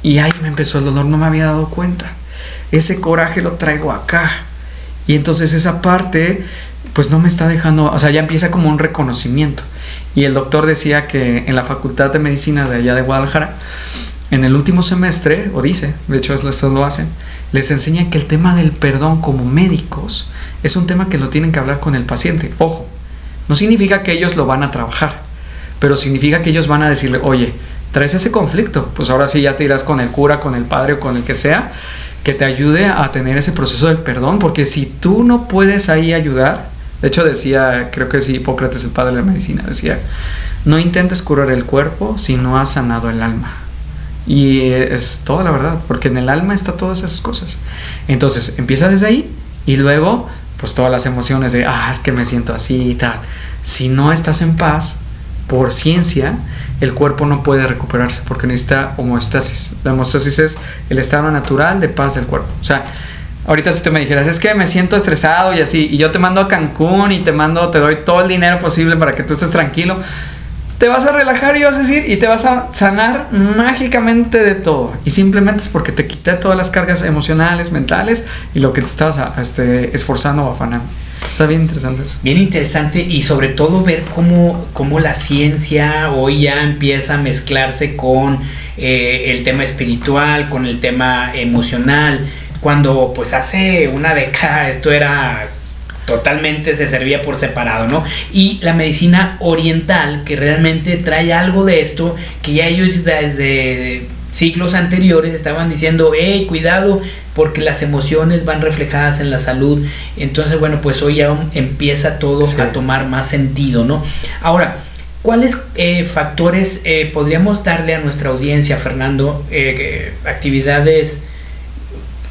y ahí me empezó el dolor, no me había dado cuenta. Ese coraje lo traigo acá. Y entonces esa parte, pues no me está dejando, o sea, ya empieza como un reconocimiento. Y el doctor decía que en la Facultad de Medicina de allá de Guadalajara, en el último semestre, o dice, de hecho esto lo hacen, les enseñan que el tema del perdón como médicos es un tema que lo tienen que hablar con el paciente. Ojo, no significa que ellos lo van a trabajar, pero significa que ellos van a decirle, oye, traes ese conflicto, pues ahora sí ya te irás con el cura, con el padre o con el que sea, que te ayude a tener ese proceso del perdón, porque si tú no puedes ahí ayudar, de hecho decía, creo que sí, Hipócrates, el padre de la medicina, decía, no intentes curar el cuerpo si no has sanado el alma. Y es toda la verdad, porque en el alma está todas esas cosas. Entonces empieza desde ahí y luego pues todas las emociones de, es que me siento así y tal. Si no estás en paz, por ciencia, el cuerpo no puede recuperarse porque necesita homeostasis. La homeostasis es el estado natural de paz del cuerpo. O sea, ahorita si tú me dijeras, es que me siento estresado y así, y yo te mando a Cancún y te doy todo el dinero posible para que tú estés tranquilo, te vas a relajar y vas a decir, y te vas a sanar mágicamente de todo. Y simplemente es porque te quité todas las cargas emocionales, mentales y lo que te estabas esforzando o afanando. Está bien interesante eso. Bien interesante, y sobre todo ver cómo la ciencia hoy ya empieza a mezclarse con el tema espiritual, con el tema emocional, cuando pues hace una década esto era totalmente, se servía por separado, ¿no? Y la medicina oriental, que realmente trae algo de esto, que ya ellos desde siglos anteriores estaban diciendo, hey, cuidado, porque las emociones van reflejadas en la salud. Entonces, bueno, pues hoy ya empieza todo a tomar más sentido, ¿no? Ahora, ¿cuáles factores podríamos darle a nuestra audiencia, Fernando? Actividades,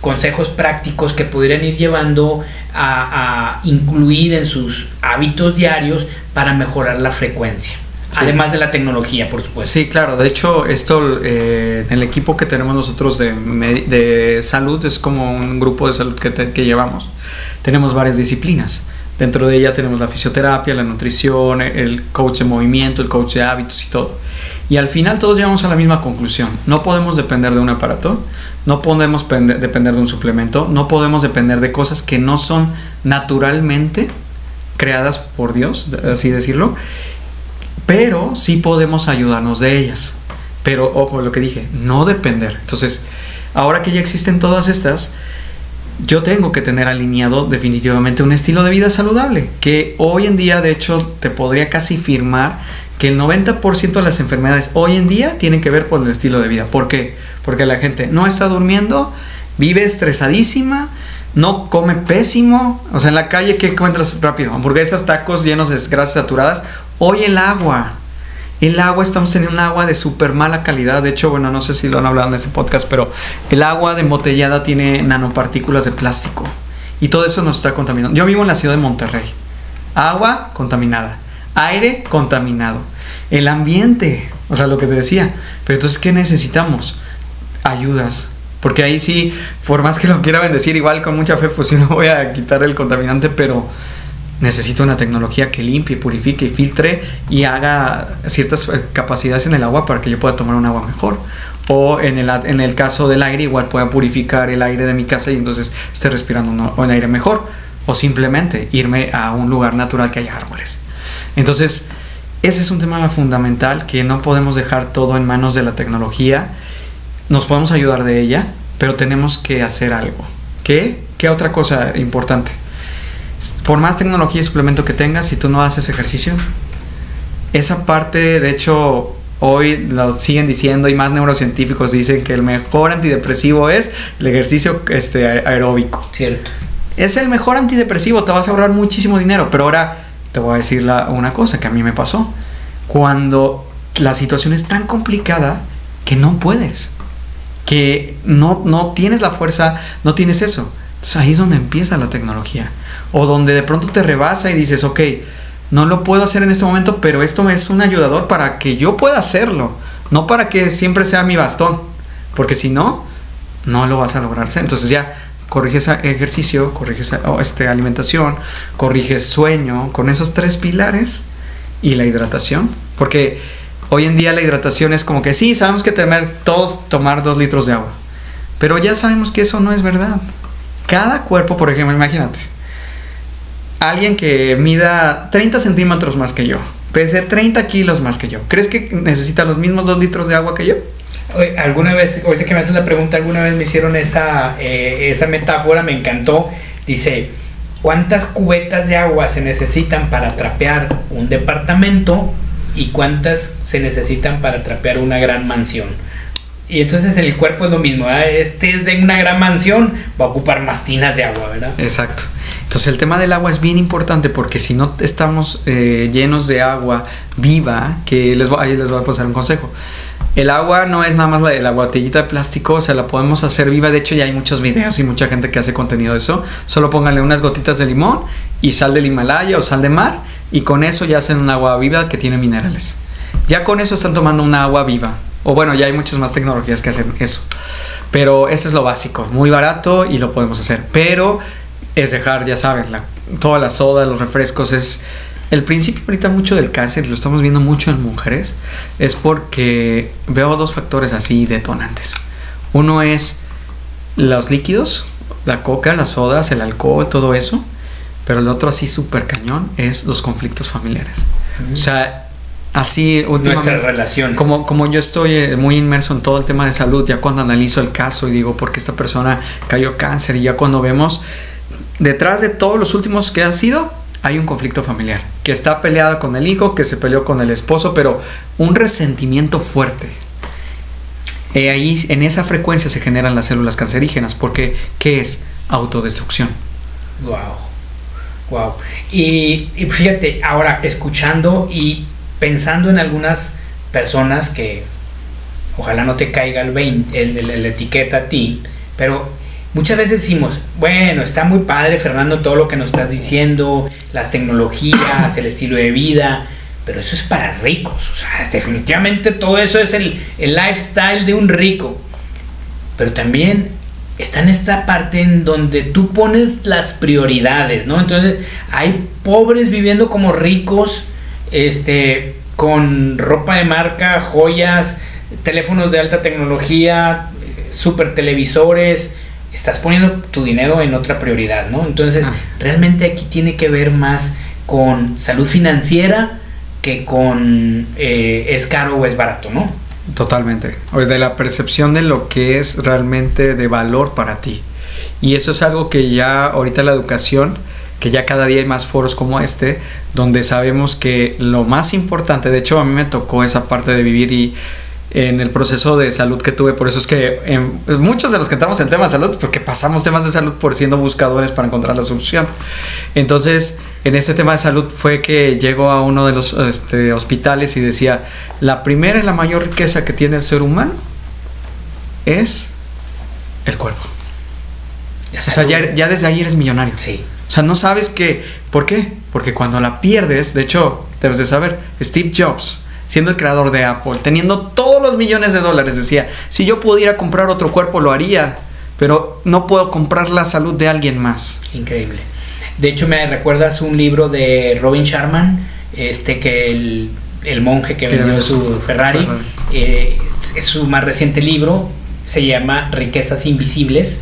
consejos prácticos que pudieran ir llevando a incluir en sus hábitos diarios para mejorar la frecuencia. Sí. Además de la tecnología, por supuesto. Sí, claro. De hecho, esto, el equipo que tenemos nosotros de salud es como un grupo de salud que llevamos. Tenemos varias disciplinas. Dentro de ella tenemos la fisioterapia, la nutrición, el coach de movimiento, el coach de hábitos y todo. Y al final todos llegamos a la misma conclusión. No podemos depender de un aparato, no podemos depender de un suplemento, no podemos depender de cosas que no son naturalmente creadas por Dios, así decirlo, pero sí podemos ayudarnos de ellas. Pero, ojo, lo que dije, no depender. Entonces, ahora que ya existen todas estas, yo tengo que tener alineado definitivamente un estilo de vida saludable, que hoy en día, de hecho, te podría casi firmar que el 90% de las enfermedades hoy en día tienen que ver por el estilo de vida. ¿Por qué? Porque la gente no está durmiendo, vive estresadísima, no come pésimo. O sea, en la calle, ¿qué encuentras rápido? Hamburguesas, tacos llenos de grasas saturadas. Hoy el agua, estamos teniendo un agua de súper mala calidad. De hecho, bueno, no sé si lo han hablado en este podcast, pero el agua de embotellada tiene nanopartículas de plástico. Y todo eso nos está contaminando. Yo vivo en la ciudad de Monterrey. Agua contaminada. Aire contaminado, el ambiente, o sea, lo que te decía. Pero entonces, ¿qué necesitamos? Ayudas, porque ahí sí, por más que lo quiera bendecir, igual con mucha fe, pues sí no voy a quitar el contaminante, pero necesito una tecnología que limpie, purifique y filtre y haga ciertas capacidades en el agua para que yo pueda tomar un agua mejor. O en el caso del aire, igual pueda purificar el aire de mi casa y entonces esté respirando un aire mejor. O simplemente irme a un lugar natural que haya árboles. Entonces, ese es un tema fundamental que no podemos dejar todo en manos de la tecnología. Nos podemos ayudar de ella, pero tenemos que hacer algo. ¿Qué otra cosa importante? Por más tecnología y suplemento que tengas, si tú no haces ejercicio, esa parte, de hecho, hoy lo siguen diciendo y más neurocientíficos dicen que el mejor antidepresivo es el ejercicio aeróbico. Cierto. Es el mejor antidepresivo, te vas a ahorrar muchísimo dinero. Pero ahora te voy a decir una cosa que a mí me pasó. Cuando la situación es tan complicada que no puedes, que no tienes la fuerza, no tienes eso. Entonces ahí es donde empieza la tecnología. O donde de pronto te rebasa y dices, ok, no lo puedo hacer en este momento, pero esto es un ayudador para que yo pueda hacerlo. No para que siempre sea mi bastón. Porque si no, no lo vas a lograr hacer. Entonces ya corriges ejercicio, corriges alimentación, corriges sueño, con esos 3 pilares y la hidratación. Porque hoy en día la hidratación es como que sí, sabemos que todos tomar 2 litros de agua. Pero ya sabemos que eso no es verdad. Cada cuerpo, por ejemplo, imagínate, alguien que mida 30 centímetros más que yo, pese 30 kilos más que yo, ¿crees que necesita los mismos 2 litros de agua que yo? Alguna vez, ahorita que me haces la pregunta, alguna vez me hicieron esa metáfora, me encantó. Dice, ¿cuántas cubetas de agua se necesitan para trapear un departamento y cuántas se necesitan para trapear una gran mansión? Y entonces el cuerpo es lo mismo, ¿verdad? Este es de una gran mansión, va a ocupar más tinas de agua, ¿verdad? Exacto. Entonces el tema del agua es bien importante porque si no estamos llenos de agua viva, que ahí les voy a pasar un consejo. El agua no es nada más la botellita de plástico, o sea, la podemos hacer viva. De hecho, ya hay muchos videos y mucha gente que hace contenido de eso. Solo pónganle unas gotitas de limón y sal del Himalaya o sal de mar, y con eso ya hacen un agua viva que tiene minerales. Ya con eso están tomando una agua viva. O bueno, ya hay muchas más tecnologías que hacen eso. Pero eso es lo básico, muy barato y lo podemos hacer. Pero es dejar, ya saben, toda la soda, los refrescos. Es el principio ahorita mucho del cáncer, lo estamos viendo mucho en mujeres, es porque veo 2 factores así detonantes. Uno es los líquidos, la coca, las sodas, el alcohol, todo eso. Pero el otro así súper cañón es los conflictos familiares. O sea, así últimamente, nuestras relaciones. Como yo estoy muy inmerso en todo el tema de salud, ya cuando analizo el caso y digo por qué esta persona cayó cáncer, y ya cuando vemos detrás de todos los últimos que ha sido, hay un conflicto familiar, que está peleada con el hijo, que se peleó con el esposo, pero un resentimiento fuerte. Ahí en esa frecuencia se generan las células cancerígenas, porque ¿qué es? Autodestrucción. Wow. Y fíjate, ahora escuchando y pensando en algunas personas que ojalá no te caiga la etiqueta a ti, pero muchas veces decimos, bueno, está muy padre, Fernando, todo lo que nos estás diciendo, las tecnologías, el estilo de vida, pero eso es para ricos. O sea, definitivamente todo eso es el lifestyle de un rico. Pero también está en esta parte en donde tú pones las prioridades, ¿no? Entonces hay pobres viviendo como ricos, con ropa de marca, joyas, teléfonos de alta tecnología, super televisores. Estás poniendo tu dinero en otra prioridad, ¿no? Entonces realmente aquí tiene que ver más con salud financiera que con es caro o es barato, ¿no? Totalmente. O de la percepción de lo que es realmente de valor para ti. Y eso es algo que ya ahorita la educación, que ya cada día hay más foros como donde sabemos que lo más importante, de hecho a mí me tocó esa parte de vivir y en el proceso de salud que tuve, por eso es que muchos de los que entramos en temas de salud, porque pasamos temas de salud por siendo buscadores para encontrar la solución. Entonces, en este tema de salud fue que llego a uno de los hospitales y decía, la primera y la mayor riqueza que tiene el ser humano es el cuerpo. O sea, ya desde ahí eres millonario. Sí. O sea, no sabes ¿por qué? Porque cuando la pierdes, de hecho, debes de saber, Steve Jobs, siendo el creador de Apple, teniendo todos los millones de dólares, decía, si yo pudiera comprar otro cuerpo lo haría, pero no puedo comprar la salud de alguien más. Increíble. De hecho, me recuerdas un libro de Robin Sharma, que el monje que vendió su Ferrari, es su más reciente libro, se llama Riquezas Invisibles.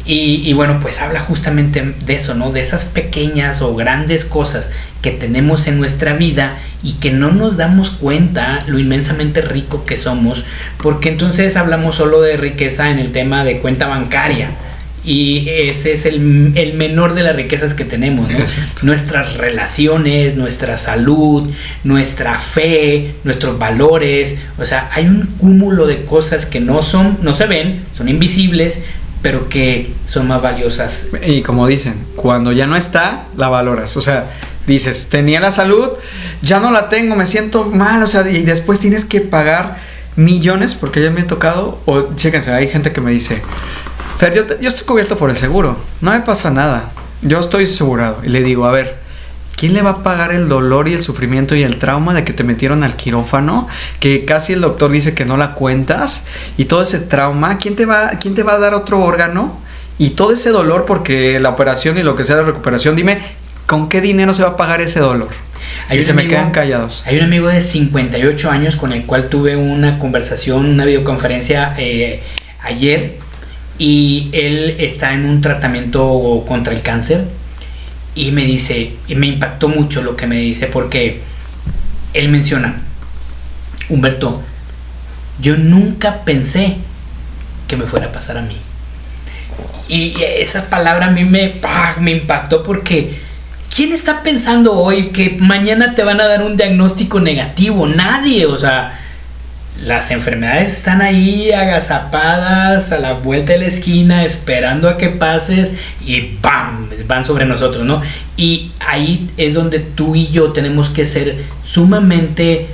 Y bueno, pues habla justamente de eso, ¿no? De esas pequeñas o grandes cosas que tenemos en nuestra vida y que no nos damos cuenta lo inmensamente rico que somos, porque entonces hablamos solo de riqueza en el tema de cuenta bancaria. Y ese es el menor de las riquezas que tenemos, ¿no? Nuestras relaciones, nuestra salud, nuestra fe, nuestros valores. O sea, hay un cúmulo de cosas que no se ven, son invisibles, pero que son más valiosas. Y como dicen, cuando ya no está, la valoras. O sea, dices, tenía la salud, ya no la tengo, me siento mal. O sea, y después tienes que pagar millones, porque ya me ha tocado. O chéquense, hay gente que me dice, Fer, yo estoy cubierto por el seguro, no me pasa nada, yo estoy asegurado. Y le digo, a ver, ¿quién le va a pagar el dolor y el sufrimiento y el trauma de que te metieron al quirófano? Que casi el doctor dice que no la cuentas. Y todo ese trauma, ¿quién te va a dar otro órgano? Y todo ese dolor, porque la operación y lo que sea la recuperación, dime, ¿con qué dinero se va a pagar ese dolor? Y se me quedan callados. Hay un amigo de 58 años con el cual tuve una conversación, una videoconferencia ayer. Y él está en un tratamiento contra el cáncer. Y me dice, y me impactó mucho lo que me dice, porque él menciona, Humberto, yo nunca pensé que me fuera a pasar a mí. Y esa palabra a mí me impactó, porque ¿quién está pensando hoy que mañana te van a dar un diagnóstico negativo? Nadie. O sea, las enfermedades están ahí agazapadas a la vuelta de la esquina, esperando a que pases, y ¡pam!, van sobre nosotros, ¿no? Y ahí es donde tú y yo tenemos que ser sumamente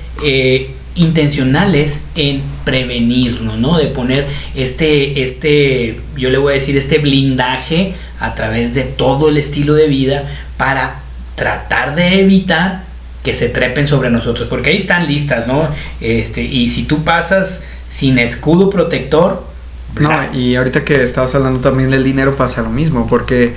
intencionales en prevenirnos, ¿no? De poner yo le voy a decir, este blindaje a través de todo el estilo de vida para tratar de evitar que se trepen sobre nosotros, porque ahí están listas, ¿no? Y si tú pasas sin escudo protector, no. Y ahorita que estabas hablando también del dinero, pasa lo mismo, porque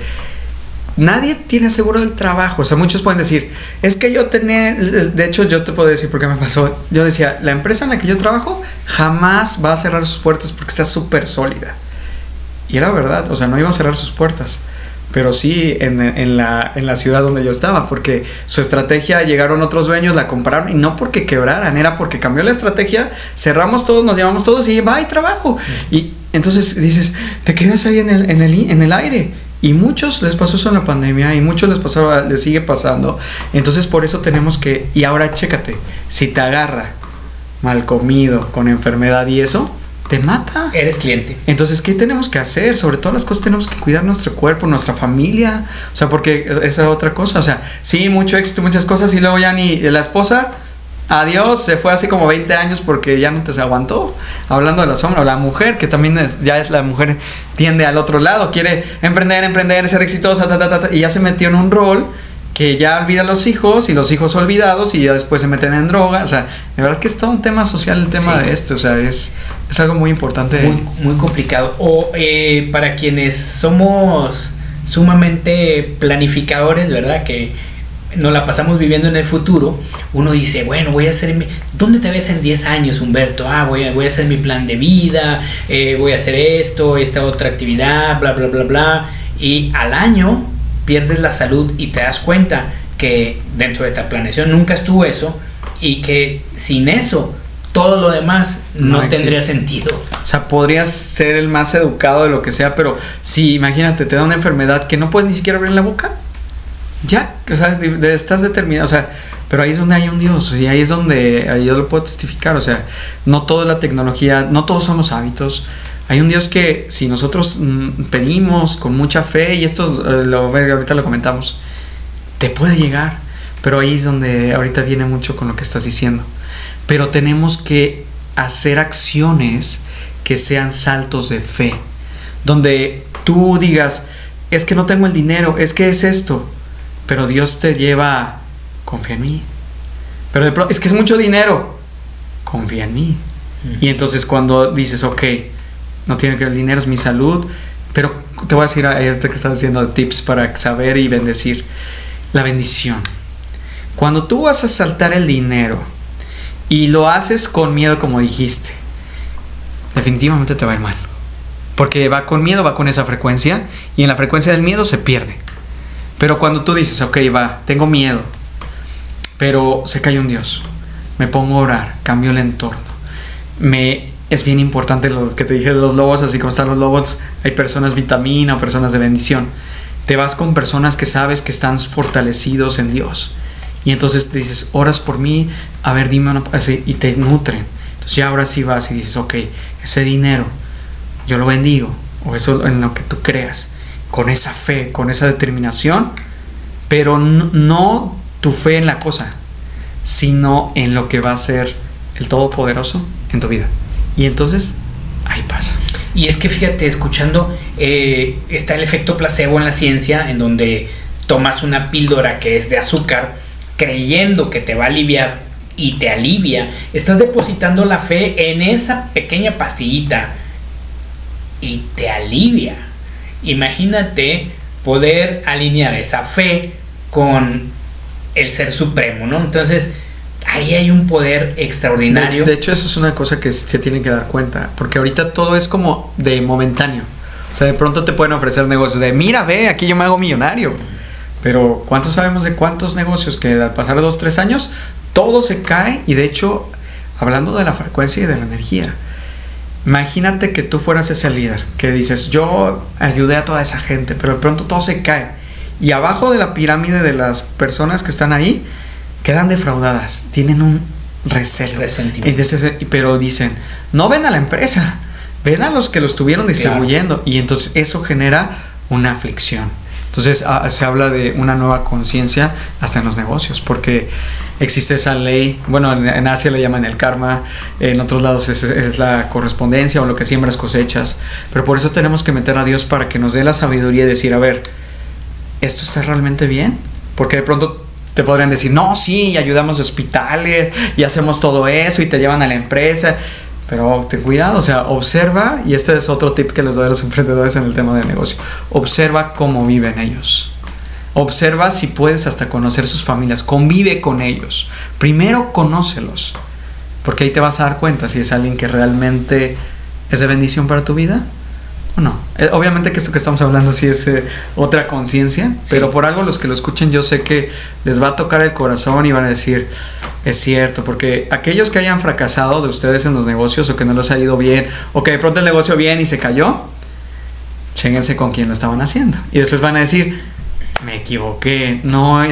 nadie tiene seguro del trabajo. O sea, muchos pueden decir, es que yo tenía, de hecho yo te puedo decir por qué me pasó. Yo decía, la empresa en la que yo trabajo jamás va a cerrar sus puertas porque está súper sólida. Y era verdad, o sea, no iba a cerrar sus puertas. Pero sí en la ciudad donde yo estaba, porque su estrategia, llegaron otros dueños, la compraron, y no porque quebraran, era porque cambió la estrategia, cerramos todos, nos llamamos todos y va, hay trabajo. Y entonces dices, te quedas ahí en el aire. Y muchos les pasó eso en la pandemia, y muchos les sigue pasando. Entonces por eso tenemos que, y ahora chécate, si te agarra mal comido, con enfermedad y eso, te mata. Eres cliente. Entonces, ¿qué tenemos que hacer? Sobre todas las cosas tenemos que cuidar nuestro cuerpo, nuestra familia. O sea, porque esa es otra cosa. O sea, sí, mucho éxito, muchas cosas, y luego ya ni la esposa, adiós, se fue hace como 20 años porque ya no te se aguantó. Hablando de los hombres, o la mujer, que también ya es la mujer, tiende al otro lado, quiere emprender, ser exitosa, y ya se metió en un rol que ya olvida a los hijos, y los hijos olvidados, y ya después se meten en droga. O sea, de verdad que es todo un tema social el tema de esto. O sea, es algo muy importante. Muy complicado. O para quienes somos sumamente planificadores, ¿verdad? Que nos la pasamos viviendo en el futuro. Uno dice, bueno, voy a hacer ¿dónde te ves en 10 años, Humberto? Voy a hacer mi plan de vida, voy a hacer esta otra actividad, bla, bla, bla, bla. Y al año pierdes la salud y te das cuenta que dentro de tu planeación nunca estuvo eso, y que sin eso todo lo demás no tendría sentido. O sea, podrías ser el más educado de lo que sea, pero si, imagínate, te da una enfermedad que no puedes ni siquiera abrir la boca, ya, o sea, estás determinado. O sea, pero ahí es donde hay un Dios, y ahí es donde yo lo puedo testificar. O sea, no toda la tecnología, no todos son los hábitos. Hay un Dios que si nosotros pedimos con mucha fe, y esto ahorita lo comentamos, te puede llegar. Pero ahí es donde ahorita viene mucho con lo que estás diciendo. Pero tenemos que hacer acciones que sean saltos de fe, donde tú digas, es que no tengo el dinero, es que es esto, pero Dios te lleva a, confía en mí. Pero de pronto, es que es mucho dinero, confía en mí. Y entonces cuando dices, ok, no tiene que ver el dinero, es mi salud, Pero te voy a decir ahorita que estás haciendo tips para saber y bendecir. La bendición. Cuando tú vas a saltar el dinero y lo haces con miedo, como dijiste, definitivamente te va a ir mal. Porque va con miedo, va con esa frecuencia, y en la frecuencia del miedo se pierde. Pero cuando tú dices, ok, va, tengo miedo, pero sé que hay un Dios, me pongo a orar, cambio el entorno, es bien importante lo que te dije de los lobos, así como están los lobos, hay personas vitamina o personas de bendición. Te vas con personas que sabes que están fortalecidos en Dios, y entonces te dices, oras por mí, a ver, dime una, así, y te nutren. Entonces ya ahora sí vas y dices, ok, ese dinero yo lo bendigo, o eso en lo que tú creas, con esa fe, con esa determinación, pero no tu fe en la cosa, sino en lo que va a ser el Todopoderoso en tu vida. Y entonces ahí pasa. Y es que fíjate, escuchando, está el efecto placebo en la ciencia, en donde tomas una píldora que es de azúcar, creyendo que te va a aliviar, y te alivia. Estás depositando la fe en esa pequeña pastillita y te alivia. Imagínate poder alinear esa fe con el Ser Supremo, ¿no? Entonces ahí hay un poder extraordinario. De hecho, eso es una cosa que se tienen que dar cuenta, porque ahorita todo es como de momentáneo. O sea, de pronto te pueden ofrecer negocios de, mira, ve, aquí yo me hago millonario. Pero ¿cuántos sabemos de cuántos negocios que al pasar 2, 3 años todo se cae? Y de hecho, hablando de la frecuencia y de la energía, imagínate que tú fueras ese líder que dices, yo ayudé a toda esa gente, pero de pronto todo se cae, y abajo de la pirámide de las personas que están ahí quedan defraudadas, tienen un resentimiento. Entonces, pero dicen, no ven a la empresa, ven a los que lo estuvieron distribuyendo. Claro. Y entonces eso genera una aflicción. Entonces se habla de una nueva conciencia hasta en los negocios, porque existe esa ley, bueno, en Asia le llaman el karma, en otros lados es la correspondencia, o lo que siembras cosechas, pero por eso tenemos que meter a Dios para que nos dé la sabiduría y decir, a ver, ¿esto está realmente bien? Porque de pronto te podrían decir, no, sí, ayudamos a hospitales y hacemos todo eso y te llevan a la empresa. Pero ten cuidado, o sea, observa, y este es otro tip que les doy a los emprendedores en el tema de negocio. Observa cómo viven ellos. Observa si puedes hasta conocer sus familias. Convive con ellos. Primero conócelos, porque ahí te vas a dar cuenta si es alguien que realmente es de bendición para tu vida o no. Obviamente que esto que estamos hablando sí es otra conciencia, sí. Pero por algo los que lo escuchen yo sé que les va a tocar el corazón y van a decir, es cierto, porque aquellos que hayan fracasado de ustedes en los negocios, o que no les ha ido bien, o que de pronto el negocio bien y se cayó, chéguense con quién lo estaban haciendo, y después van a decir, me equivoqué, no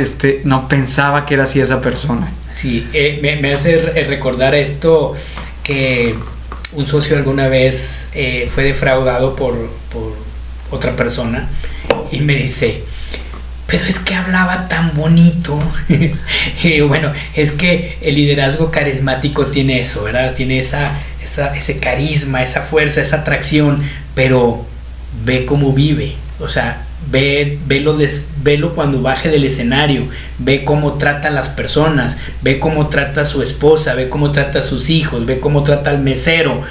pensaba que era así esa persona. Sí, me hace recordar esto, que un socio alguna vez fue defraudado por otra persona, y me dice, pero es que hablaba tan bonito. Y bueno, es que el liderazgo carismático tiene eso, ¿verdad? Tiene ese carisma, esa fuerza, esa atracción, pero ve cómo vive. O sea, velo cuando baje del escenario, ve cómo trata a las personas, ve cómo trata a su esposa, ve cómo trata a sus hijos, ve cómo trata al mesero,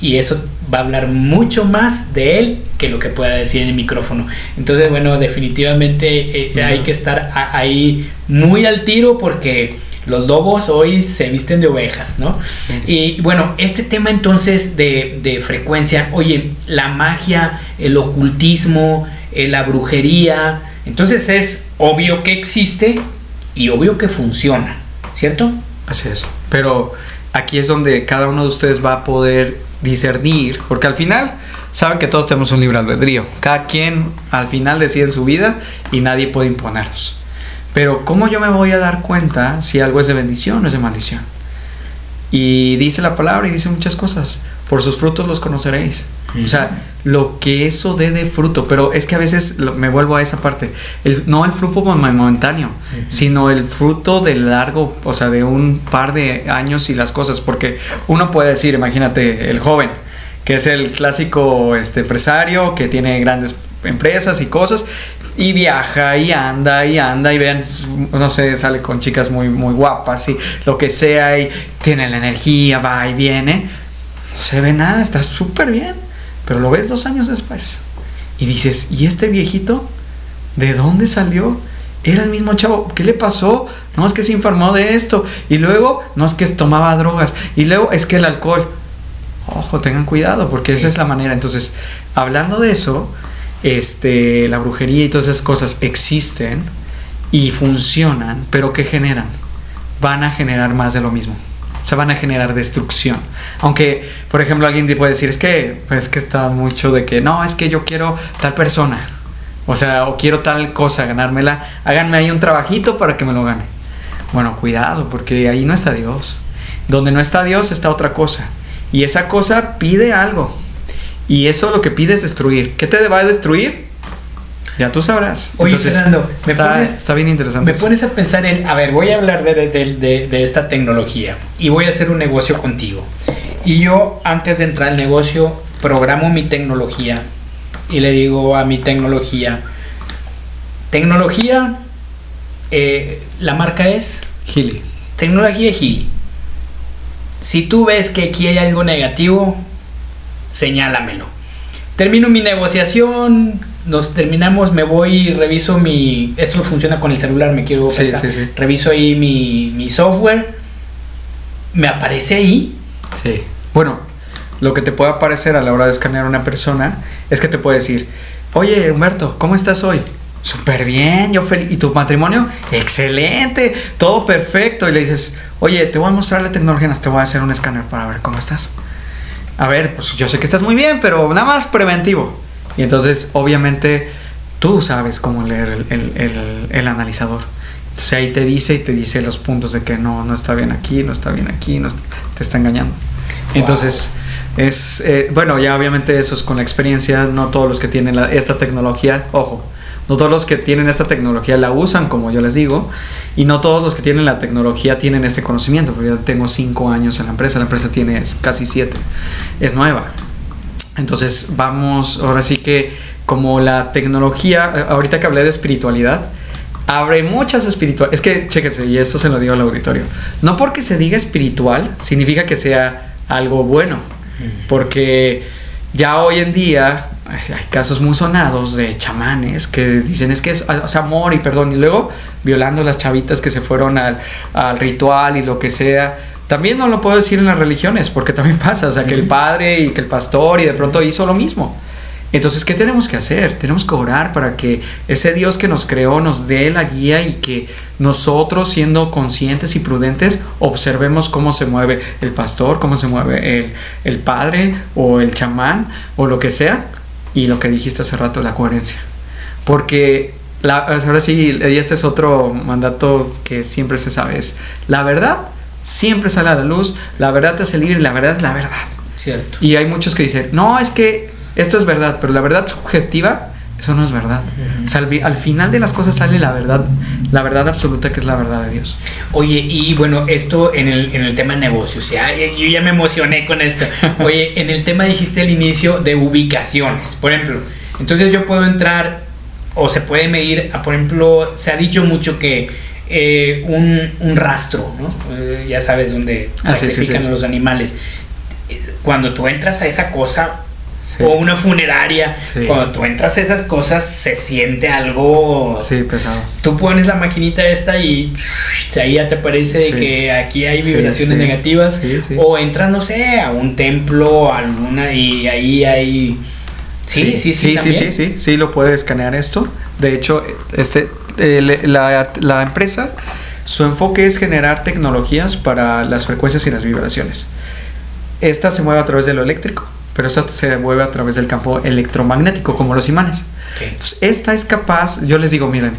y eso va a hablar mucho más de él que lo que pueda decir en el micrófono. Entonces, bueno, definitivamente hay que estar ahí muy al tiro, porque los lobos hoy se visten de ovejas, ¿no? Y bueno, este tema entonces de frecuencia, oye, la magia, el ocultismo, la brujería, entonces es obvio que existe y obvio que funciona, ¿cierto? Así es, pero aquí es donde cada uno de ustedes va a poder discernir, porque al final saben que todos tenemos un libre albedrío, cada quien al final decide en su vida y nadie puede imponernos. Pero ¿cómo yo me voy a dar cuenta si algo es de bendición o es de maldición? Y dice la palabra y dice muchas cosas, por sus frutos los conoceréis. O sea, lo que eso dé de fruto. Pero es que a veces me vuelvo a esa parte, no el fruto momentáneo, sino el fruto de largo, o sea, de un par de años y las cosas. Porque uno puede decir, imagínate el joven, que es el clásico empresario que tiene grandes empresas y cosas, y viaja y anda y vean, no sé, sale con chicas muy, muy guapas y lo que sea, y tiene la energía, va y viene, no se ve nada, está súper bien, pero lo ves 2 años después Y dices, ¿y este viejito? ¿De dónde salió? Era el mismo chavo. ¿Qué le pasó? No, es que se informó de esto. Y luego, no, es que tomaba drogas. Y luego, es que el alcohol. Ojo, tengan cuidado, porque esa es la manera. Entonces, hablando de eso, la brujería y todas esas cosas existen y funcionan, pero ¿qué generan? Van a generar más de lo mismo. O sea, van a generar destrucción. Aunque, por ejemplo, alguien te puede decir, es que está mucho de que, no, es que yo quiero tal persona. O sea, o quiero tal cosa, ganármela. Háganme ahí un trabajito para que me lo gane. Bueno, cuidado, porque ahí no está Dios. Donde no está Dios está otra cosa. Y esa cosa pide algo. Y eso lo que pide es destruir. ¿Qué te va a destruir? Ya tú sabrás. Oye, entonces, Fernando, está bien interesante. Me pones a pensar a ver, voy a hablar de esta tecnología y voy a hacer un negocio contigo. Y yo, antes de entrar al negocio, programo mi tecnología y le digo a mi tecnología, la marca es Gili. Tecnología Gili. Si tú ves que aquí hay algo negativo, señálamelo. Termino mi negociación, nos terminamos, me voy y reviso esto funciona con el celular, me quiero pensar. Sí. Reviso ahí mi software, me aparece ahí. Sí. Bueno, lo que te puede aparecer a la hora de escanear a una persona es que te puede decir, oye, Humberto, ¿cómo estás hoy? Súper bien, yo feliz. ¿Y tu matrimonio? Excelente, todo perfecto. Y le dices, oye, te voy a mostrar la tecnología, te voy a hacer un escáner para ver cómo estás. A ver, pues yo sé que estás muy bien, pero nada más preventivo. Y entonces, obviamente, tú sabes cómo leer el analizador. Entonces ahí te dice los puntos de que no está bien aquí, no está bien aquí, te está engañando. Wow. Entonces, bueno, ya obviamente eso es con la experiencia. No todos los que tienen esta tecnología, ojo, no todos los que tienen esta tecnología la usan, como yo les digo, y no todos los que tienen la tecnología tienen este conocimiento, porque yo tengo 5 años en la empresa tiene casi 7, es nueva. Entonces vamos, ahora sí que como la tecnología, ahorita que hablé de espiritualidad, abre muchas espiritualidades. Es que, chéquese, y esto se lo digo al auditorio, no porque se diga espiritual significa que sea algo bueno, porque ya hoy en día hay casos muy sonados de chamanes que dicen es que es amor y perdón, y luego violando a las chavitas que se fueron al ritual y lo que sea. También no lo puedo decir en las religiones, porque también pasa, o sea, que el padre y que el pastor y de pronto hizo lo mismo. Entonces, ¿qué tenemos que hacer? Tenemos que orar para que ese Dios que nos creó nos dé la guía y que nosotros, siendo conscientes y prudentes, observemos cómo se mueve el pastor, cómo se mueve el padre o el chamán o lo que sea. Y lo que dijiste hace rato, la coherencia. Porque ahora sí, y este es otro mandato que siempre se sabe, es la verdad siempre sale a la luz, la verdad te hace libre y la verdad es la verdad. Cierto. Y hay muchos que dicen, no, es que esto es verdad, pero la verdad subjetiva, eso no es verdad. O sea, al final de las cosas sale la verdad absoluta, que es la verdad de Dios. Oye, y bueno, esto en el tema de negocios, yo ya me emocioné con esto. Oye, en el tema dijiste al inicio de ubicaciones, por ejemplo, entonces yo puedo entrar o se puede medir, por ejemplo, se ha dicho mucho que un rastro, ¿no? Ya sabes, donde sacrifican a los animales. Cuando tú entras a esa cosa, o una funeraria, cuando tú entras a esas cosas se siente algo pesado. Tú pones la maquinita esta y ahí ya te parece que aquí hay vibraciones negativas, o entras, no sé, a un templo, alguna, y ahí hay sí, lo puede escanear esto. De hecho, la empresa, su enfoque es generar tecnologías para las frecuencias y las vibraciones. Esta se mueve a través de lo eléctrico, pero esta se mueve a través del campo electromagnético, como los imanes. Entonces, esta es capaz, yo les digo, miren,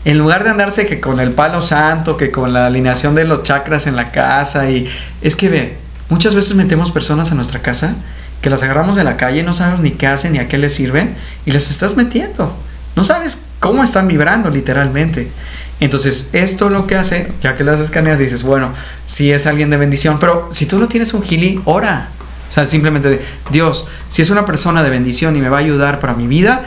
en lugar de andarse que con el palo santo, que con la alineación de los chakras en la casa, y es que ve, muchas veces metemos personas a nuestra casa que las agarramos de la calle, no sabemos ni qué hacen ni a qué les sirven, y las estás metiendo. No sabes cómo están vibrando literalmente. Entonces, esto lo que hace, ya que las escaneas, dices, bueno, si es alguien de bendición, pero si tú no tienes un Gili, ora. O sea, simplemente, Dios, si es una persona de bendición y me va a ayudar para mi vida,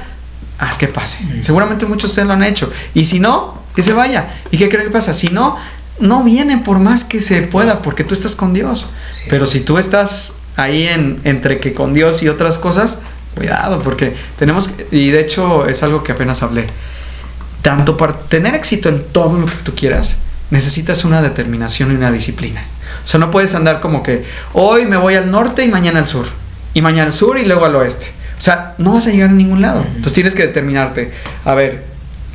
haz que pase. Seguramente muchos de ustedes lo han hecho. Y si no, que se vaya. ¿Y qué creen que pasa? Si no, no viene por más que se pueda, porque tú estás con Dios. Pero si tú estás ahí entre que con Dios y otras cosas, cuidado, porque tenemos, y de hecho es algo que apenas hablé, tanto para tener éxito en todo lo que tú quieras, necesitas una determinación y una disciplina. O sea, no puedes andar como que hoy me voy al norte y mañana al sur, y mañana al sur y luego al oeste. O sea, no vas a llegar a ningún lado. Entonces tienes que determinarte, a ver,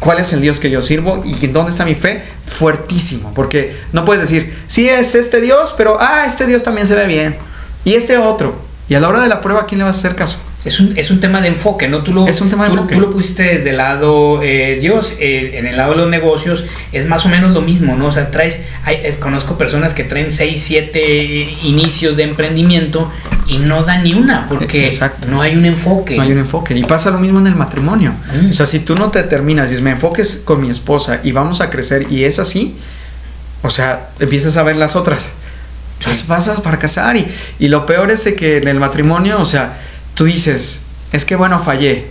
¿cuál es el Dios que yo sirvo y en dónde está mi fe? Fuertísimo, porque no puedes decir, sí es este Dios, pero este Dios también se ve bien, y este otro. Y a la hora de la prueba, ¿a quién le vas a hacer caso? Es un tema de enfoque, ¿no? Es un tema de enfoque. Tú lo pusiste desde el lado Dios, en el lado de los negocios es más o menos lo mismo, ¿no? O sea, conozco personas que traen 6, 7 inicios de emprendimiento y no dan ni una, porque no hay un enfoque. No hay un enfoque. Y pasa lo mismo en el matrimonio. O sea, si tú no te determinas, dices, me enfoques con mi esposa y vamos a crecer, y es así, o sea, empiezas a ver las otras. Vas a fracasar, y lo peor es de que en el matrimonio, o sea, tú dices, es que bueno, fallé,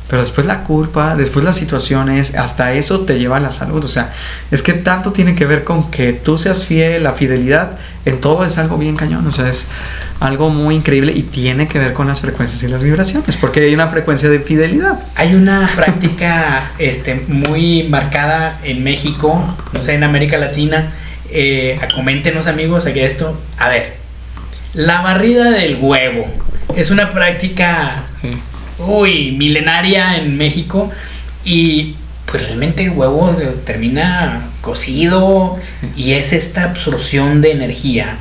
pero después la culpa, después las situaciones, hasta eso te lleva a la salud. O sea, es que tanto tiene que ver con que tú seas fiel, la fidelidad en todo es algo bien cañón. O sea, es algo muy increíble y tiene que ver con las frecuencias y las vibraciones, porque hay una frecuencia de fidelidad. Hay una práctica muy marcada en México, no sé, en América Latina. Coméntenos, amigos, aquí esto. A ver, la barrida del huevo es una práctica milenaria en México, y pues realmente el huevo termina cocido, y es esta absorción de energía.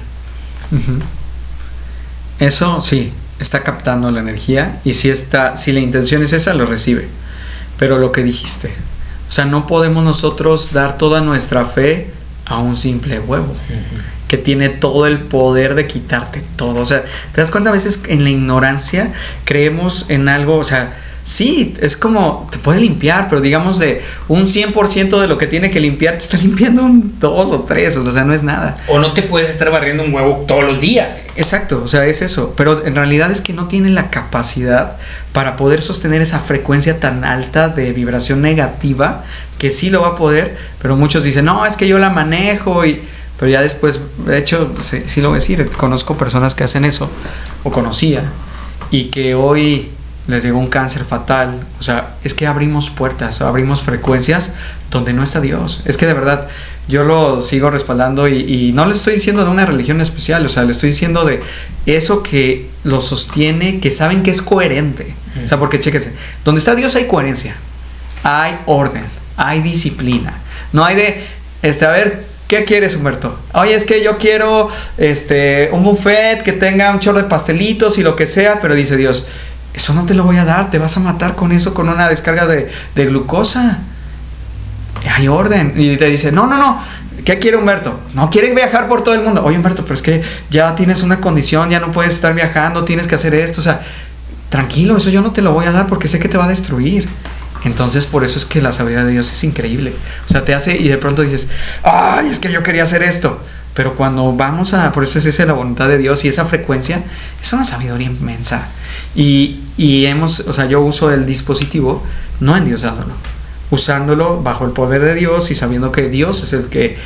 Eso sí, está captando la energía, y si la intención es esa, lo recibe. Pero lo que dijiste, o sea, no podemos nosotros dar toda nuestra fe a un simple huevo que tiene todo el poder de quitarte todo. O sea, te das cuenta, a veces en la ignorancia creemos en algo, o sea, sí, es como te puede limpiar, pero digamos de un 100% de lo que tiene que limpiar, te está limpiando un 2 o 3, o sea, no es nada. O no te puedes estar barriendo un huevo todos los días. Exacto, o sea, es eso, pero en realidad es que no tiene la capacidad para poder sostener esa frecuencia tan alta de vibración negativa, que sí lo va a poder, pero muchos dicen, no, es que yo la manejo, pero ya después, de hecho, sí lo voy a decir, conozco personas que hacen eso, o conocía, y que hoy les llegó un cáncer fatal. O sea, es que abrimos puertas, abrimos frecuencias donde no está Dios. Es que de verdad, yo lo sigo respaldando, y no le estoy diciendo de una religión especial, o sea, le estoy diciendo de eso que lo sostiene, que saben que es coherente. O sea, porque chéquense, donde está Dios hay coherencia, hay orden, hay disciplina. No hay de, a ver, ¿qué quieres, Humberto? Oye, es que yo quiero un buffet que tenga un chorro de pastelitos y lo que sea, pero dice Dios, eso no te lo voy a dar, te vas a matar con eso, con una descarga de glucosa. Hay orden. Y te dice, no, ¿qué quiere Humberto? No quiere viajar por todo el mundo. Oye, Humberto, pero es que ya tienes una condición, ya no puedes estar viajando, tienes que hacer esto. O sea, tranquilo, eso yo no te lo voy a dar porque sé que te va a destruir. Entonces, por eso es que la sabiduría de Dios es increíble. O sea, te hace, y de pronto dices, ay, es que yo quería hacer esto. Pero cuando vamos por eso es la voluntad de Dios, y esa frecuencia es una sabiduría inmensa. Y o sea, yo uso el dispositivo no endiosándolo, usándolo bajo el poder de Dios y sabiendo que Dios es el que,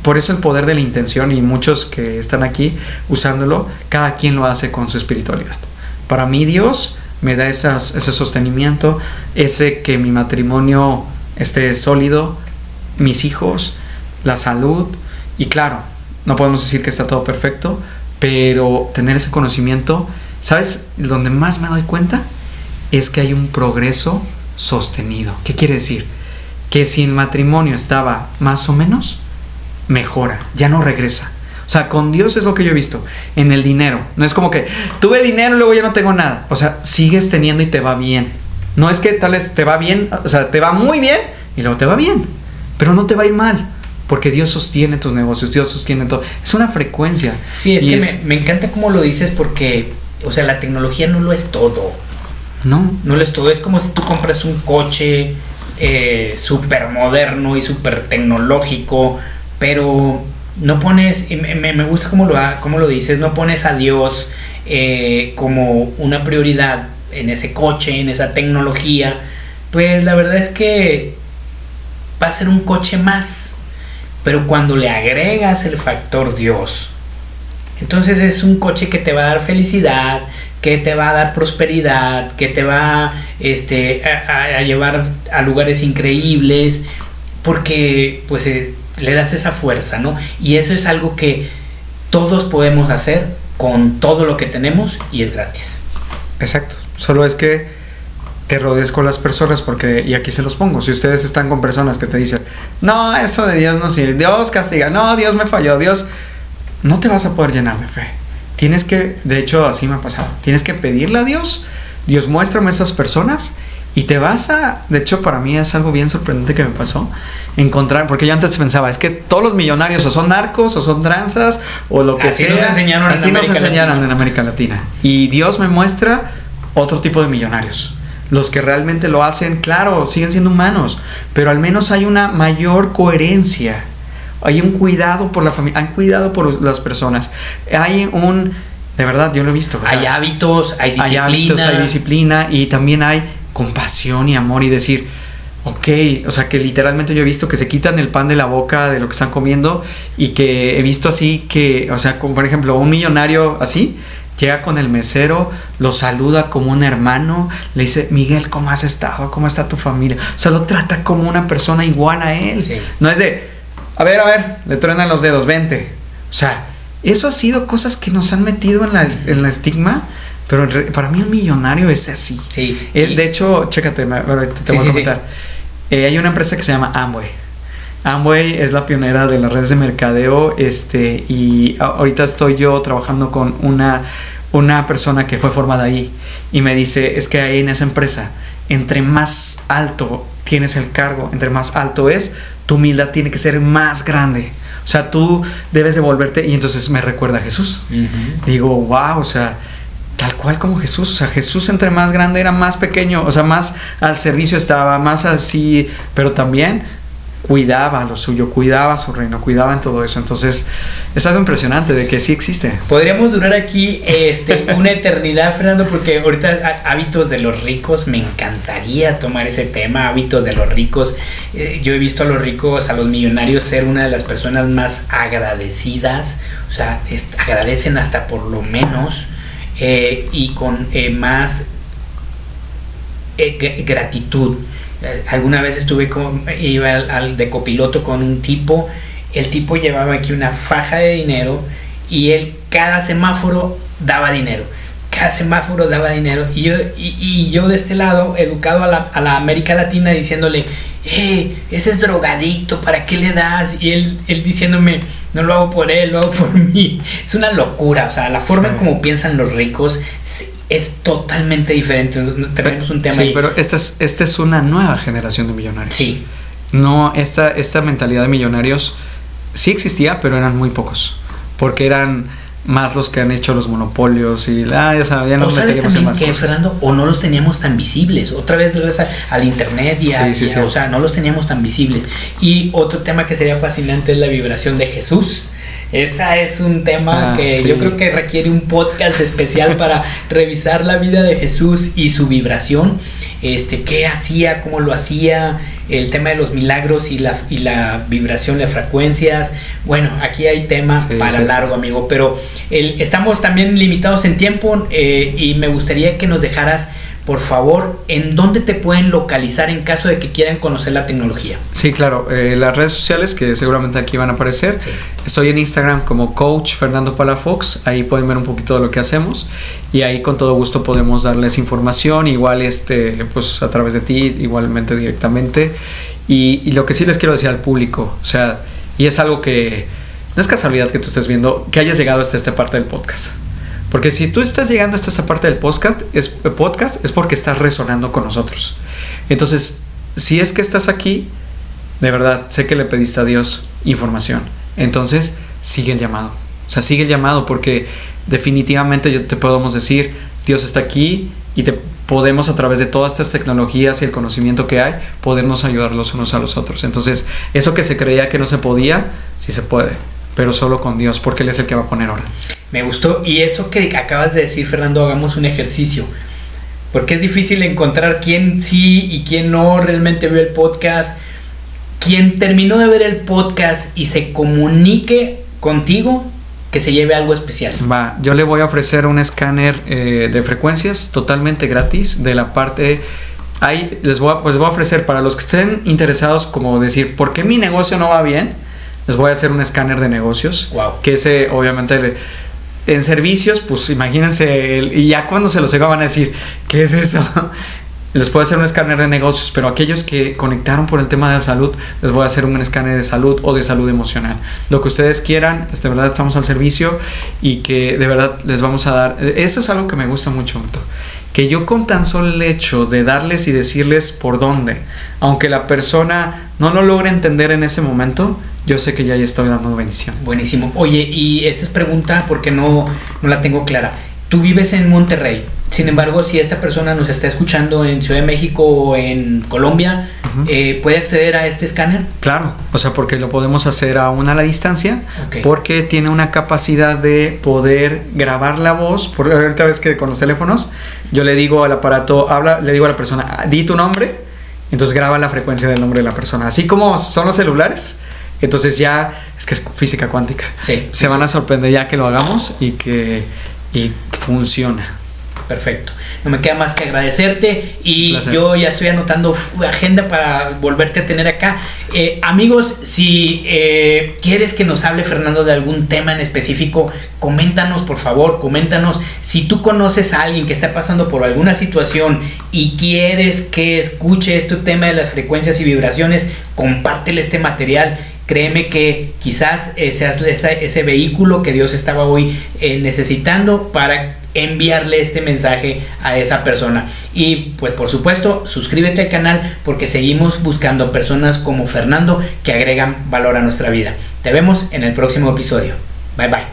por eso el poder de la intención, y muchos que están aquí usándolo, cada quien lo hace con su espiritualidad. Para mí Dios me da ese sostenimiento, ese que mi matrimonio esté sólido, mis hijos, la salud, y claro, no podemos decir que está todo perfecto, pero tener ese conocimiento, ¿sabes? Donde más me doy cuenta es que hay un progreso sostenido. ¿Qué quiere decir? Que si el matrimonio estaba más o menos, mejora, ya no regresa. O sea, con Dios es lo que yo he visto. En el dinero, no es como que tuve dinero y luego ya no tengo nada. O sea, sigues teniendo y te va bien. No es que tal vez te va bien, o sea, te va muy bien y luego te va bien, pero no te va a ir mal, porque Dios sostiene tus negocios, Dios sostiene todo. Es una frecuencia. Sí, es que me encanta cómo lo dices, porque, o sea, la tecnología no lo es todo. No lo es todo. Es como si tú compras un coche súper moderno y súper tecnológico, pero no pones, me gusta cómo lo dices, no pones a Dios como una prioridad en ese coche, en esa tecnología. Pues la verdad es que va a ser un coche más, pero cuando le agregas el factor Dios, entonces es un coche que te va a dar felicidad, que te va a dar prosperidad, que te va a llevar a lugares increíbles, porque pues le das esa fuerza, ¿no? Y eso es algo que todos podemos hacer con todo lo que tenemos y es gratis. Exacto. Solo es que te rodees con las personas, porque, y aquí se los pongo, si ustedes están con personas que te dicen, no, eso de Dios no sirve, Dios castiga, no, Dios me falló, Dios, no te vas a poder llenar de fe. Tienes que, de hecho así me ha pasado, tienes que pedirle a Dios, Dios muéstrame esas personas, y te vas a, de hecho para mí es algo bien sorprendente que me pasó, encontrar, porque yo antes pensaba, es que todos los millonarios o son narcos, o son tranzas, o lo que sea, así nos enseñaron en América Latina, y Dios me muestra otro tipo de millonarios. Los que realmente lo hacen, claro, siguen siendo humanos, pero al menos hay una mayor coherencia, hay un cuidado por la familia, han cuidado por las personas, hay un, de verdad, yo lo he visto, o sea, hay hábitos, hay disciplina, y también hay compasión y amor, y decir, ok, o sea, que literalmente yo he visto que se quitan el pan de la boca de lo que están comiendo, y que he visto así que, o sea, como por ejemplo un millonario así, llega con el mesero, lo saluda como un hermano, le dice, Miguel, ¿cómo has estado? ¿Cómo está tu familia? O sea, lo trata como una persona igual a él. Sí. No es de, a ver, le truenan los dedos, vente. O sea, eso ha sido cosas que nos han metido en la estigma, pero para mí un millonario es así. Sí. De hecho, chécate, te voy a comentar. Sí. Hay una empresa que se llama Amway. Amway es la pionera de las redes de mercadeo, y ahorita estoy yo trabajando con una persona que fue formada ahí, y me dice, es que ahí en esa empresa, entre más alto tienes el cargo, entre más alto es, tu humildad tiene que ser más grande. O sea, tú debes de volverte, y entonces me recuerda a Jesús. Uh-huh. Digo, wow, o sea, tal cual como Jesús. O sea, Jesús entre más grande era más pequeño, o sea, más al servicio estaba, más así, pero también cuidaba lo suyo, cuidaba su reino, cuidaba en todo eso. Entonces es algo impresionante de que sí existe. Podríamos durar aquí una eternidad, Fernando, porque ahorita hábitos de los ricos, me encantaría tomar ese tema, hábitos de los ricos. Yo he visto a los ricos, a los millonarios, ser una de las personas más agradecidas, o sea, agradecen hasta por lo menos, y con más gratitud. Alguna vez iba de copiloto con un tipo, el tipo llevaba aquí una faja de dinero, y él cada semáforo daba dinero, y yo de este lado, educado a la América Latina, diciéndole, ese es drogadicto, ¿para qué le das? Y él diciéndome, no lo hago por él, lo hago por mí. Es una locura, o sea, la forma en como piensan los ricos es totalmente diferente. Tenemos un tema ahí. Pero esta es una nueva generación de millonarios. Sí. No, esta mentalidad de millonarios sí existía, pero eran muy pocos, porque eran más los que han hecho los monopolios y ya nos meteríamos en más cosas. Fernando, o no los teníamos tan visibles. Otra vez regresa al internet o sea, no los teníamos tan visibles. Y otro tema que sería fascinante es la vibración de Jesús. Esa es un tema que yo creo que requiere un podcast especial para revisar la vida de Jesús y su vibración, qué hacía, cómo lo hacía, el tema de los milagros y la vibración, las frecuencias. Bueno, aquí hay tema para largo, amigo, pero estamos también limitados en tiempo, y me gustaría que nos dejaras, por favor, ¿en dónde te pueden localizar en caso de que quieran conocer la tecnología? Sí, claro, las redes sociales que seguramente aquí van a aparecer. Sí. Estoy en Instagram como Coach Fernando Palafox, ahí pueden ver un poquito de lo que hacemos, y ahí con todo gusto podemos darles información, igual pues a través de ti, igualmente directamente. Y lo que sí les quiero decir al público, o sea, y es algo que no es casualidad que tú estés viendo, que hayas llegado hasta esta parte del podcast. Porque si tú estás llegando hasta esta parte del podcast es porque estás resonando con nosotros. Entonces, si es que estás aquí, de verdad, sé que le pediste a Dios información. Entonces, sigue el llamado. O sea, sigue el llamado, porque definitivamente te podemos decir, Dios está aquí, y te podemos, a través de todas estas tecnologías y el conocimiento que hay, podernos ayudar los unos a los otros. Entonces, eso que se creía que no se podía, sí se puede, pero solo con Dios, porque Él es el que va a poner orden. Me gustó, y eso que acabas de decir, Fernando, hagamos un ejercicio, porque es difícil encontrar quién sí y quién no realmente vio el podcast. Quien terminó de ver el podcast y se comunique contigo, que se lleve algo especial. Va, yo le voy a ofrecer un escáner de frecuencias totalmente gratis de la parte... Ahí les voy a ofrecer, para los que estén interesados, como decir, ¿por qué mi negocio no va bien? Les voy a hacer un escáner de negocios. Wow. Que ese, obviamente, en servicios, pues imagínense, y ya cuando se los haga van a decir, ¿qué es eso? Les puedo hacer un escáner de negocios, pero aquellos que conectaron por el tema de la salud, les voy a hacer un escáner de salud o de salud emocional. Lo que ustedes quieran, de verdad estamos al servicio y que de verdad les vamos a dar. Eso es algo que me gusta mucho, que yo con tan solo el hecho de darles y decirles por dónde, aunque la persona no lo logre entender en ese momento, yo sé que ya estoy dando bendición. Buenísimo. Oye, y esta es pregunta porque no la tengo clara. Tú vives en Monterrey. Sin embargo, si esta persona nos está escuchando en Ciudad de México o en Colombia, ¿puede acceder a este escáner? Claro, o sea, porque lo podemos hacer aún a la distancia, Okay. Porque tiene una capacidad de poder grabar la voz. Porque ahorita ves que con los teléfonos, yo le digo al aparato, le digo a la persona, di tu nombre, entonces graba la frecuencia del nombre de la persona. Así como son los celulares, entonces ya, es que es física cuántica. Sí. Se van a sorprender ya que lo hagamos y funciona. Perfecto. No me queda más que agradecerte y Placer. yo ya estoy anotando agenda para volverte a tener acá. Amigos, si quieres que nos hable Fernando de algún tema en específico, coméntanos, por favor, coméntanos. Si tú conoces a alguien que está pasando por alguna situación y quieres que escuche este tema de las frecuencias y vibraciones, compártele este material. Créeme que quizás seas ese vehículo que Dios estaba hoy necesitando para enviarle este mensaje a esa persona. Y pues por supuesto, suscríbete al canal porque seguimos buscando personas como Fernando que agregan valor a nuestra vida. Te vemos en el próximo episodio. Bye bye.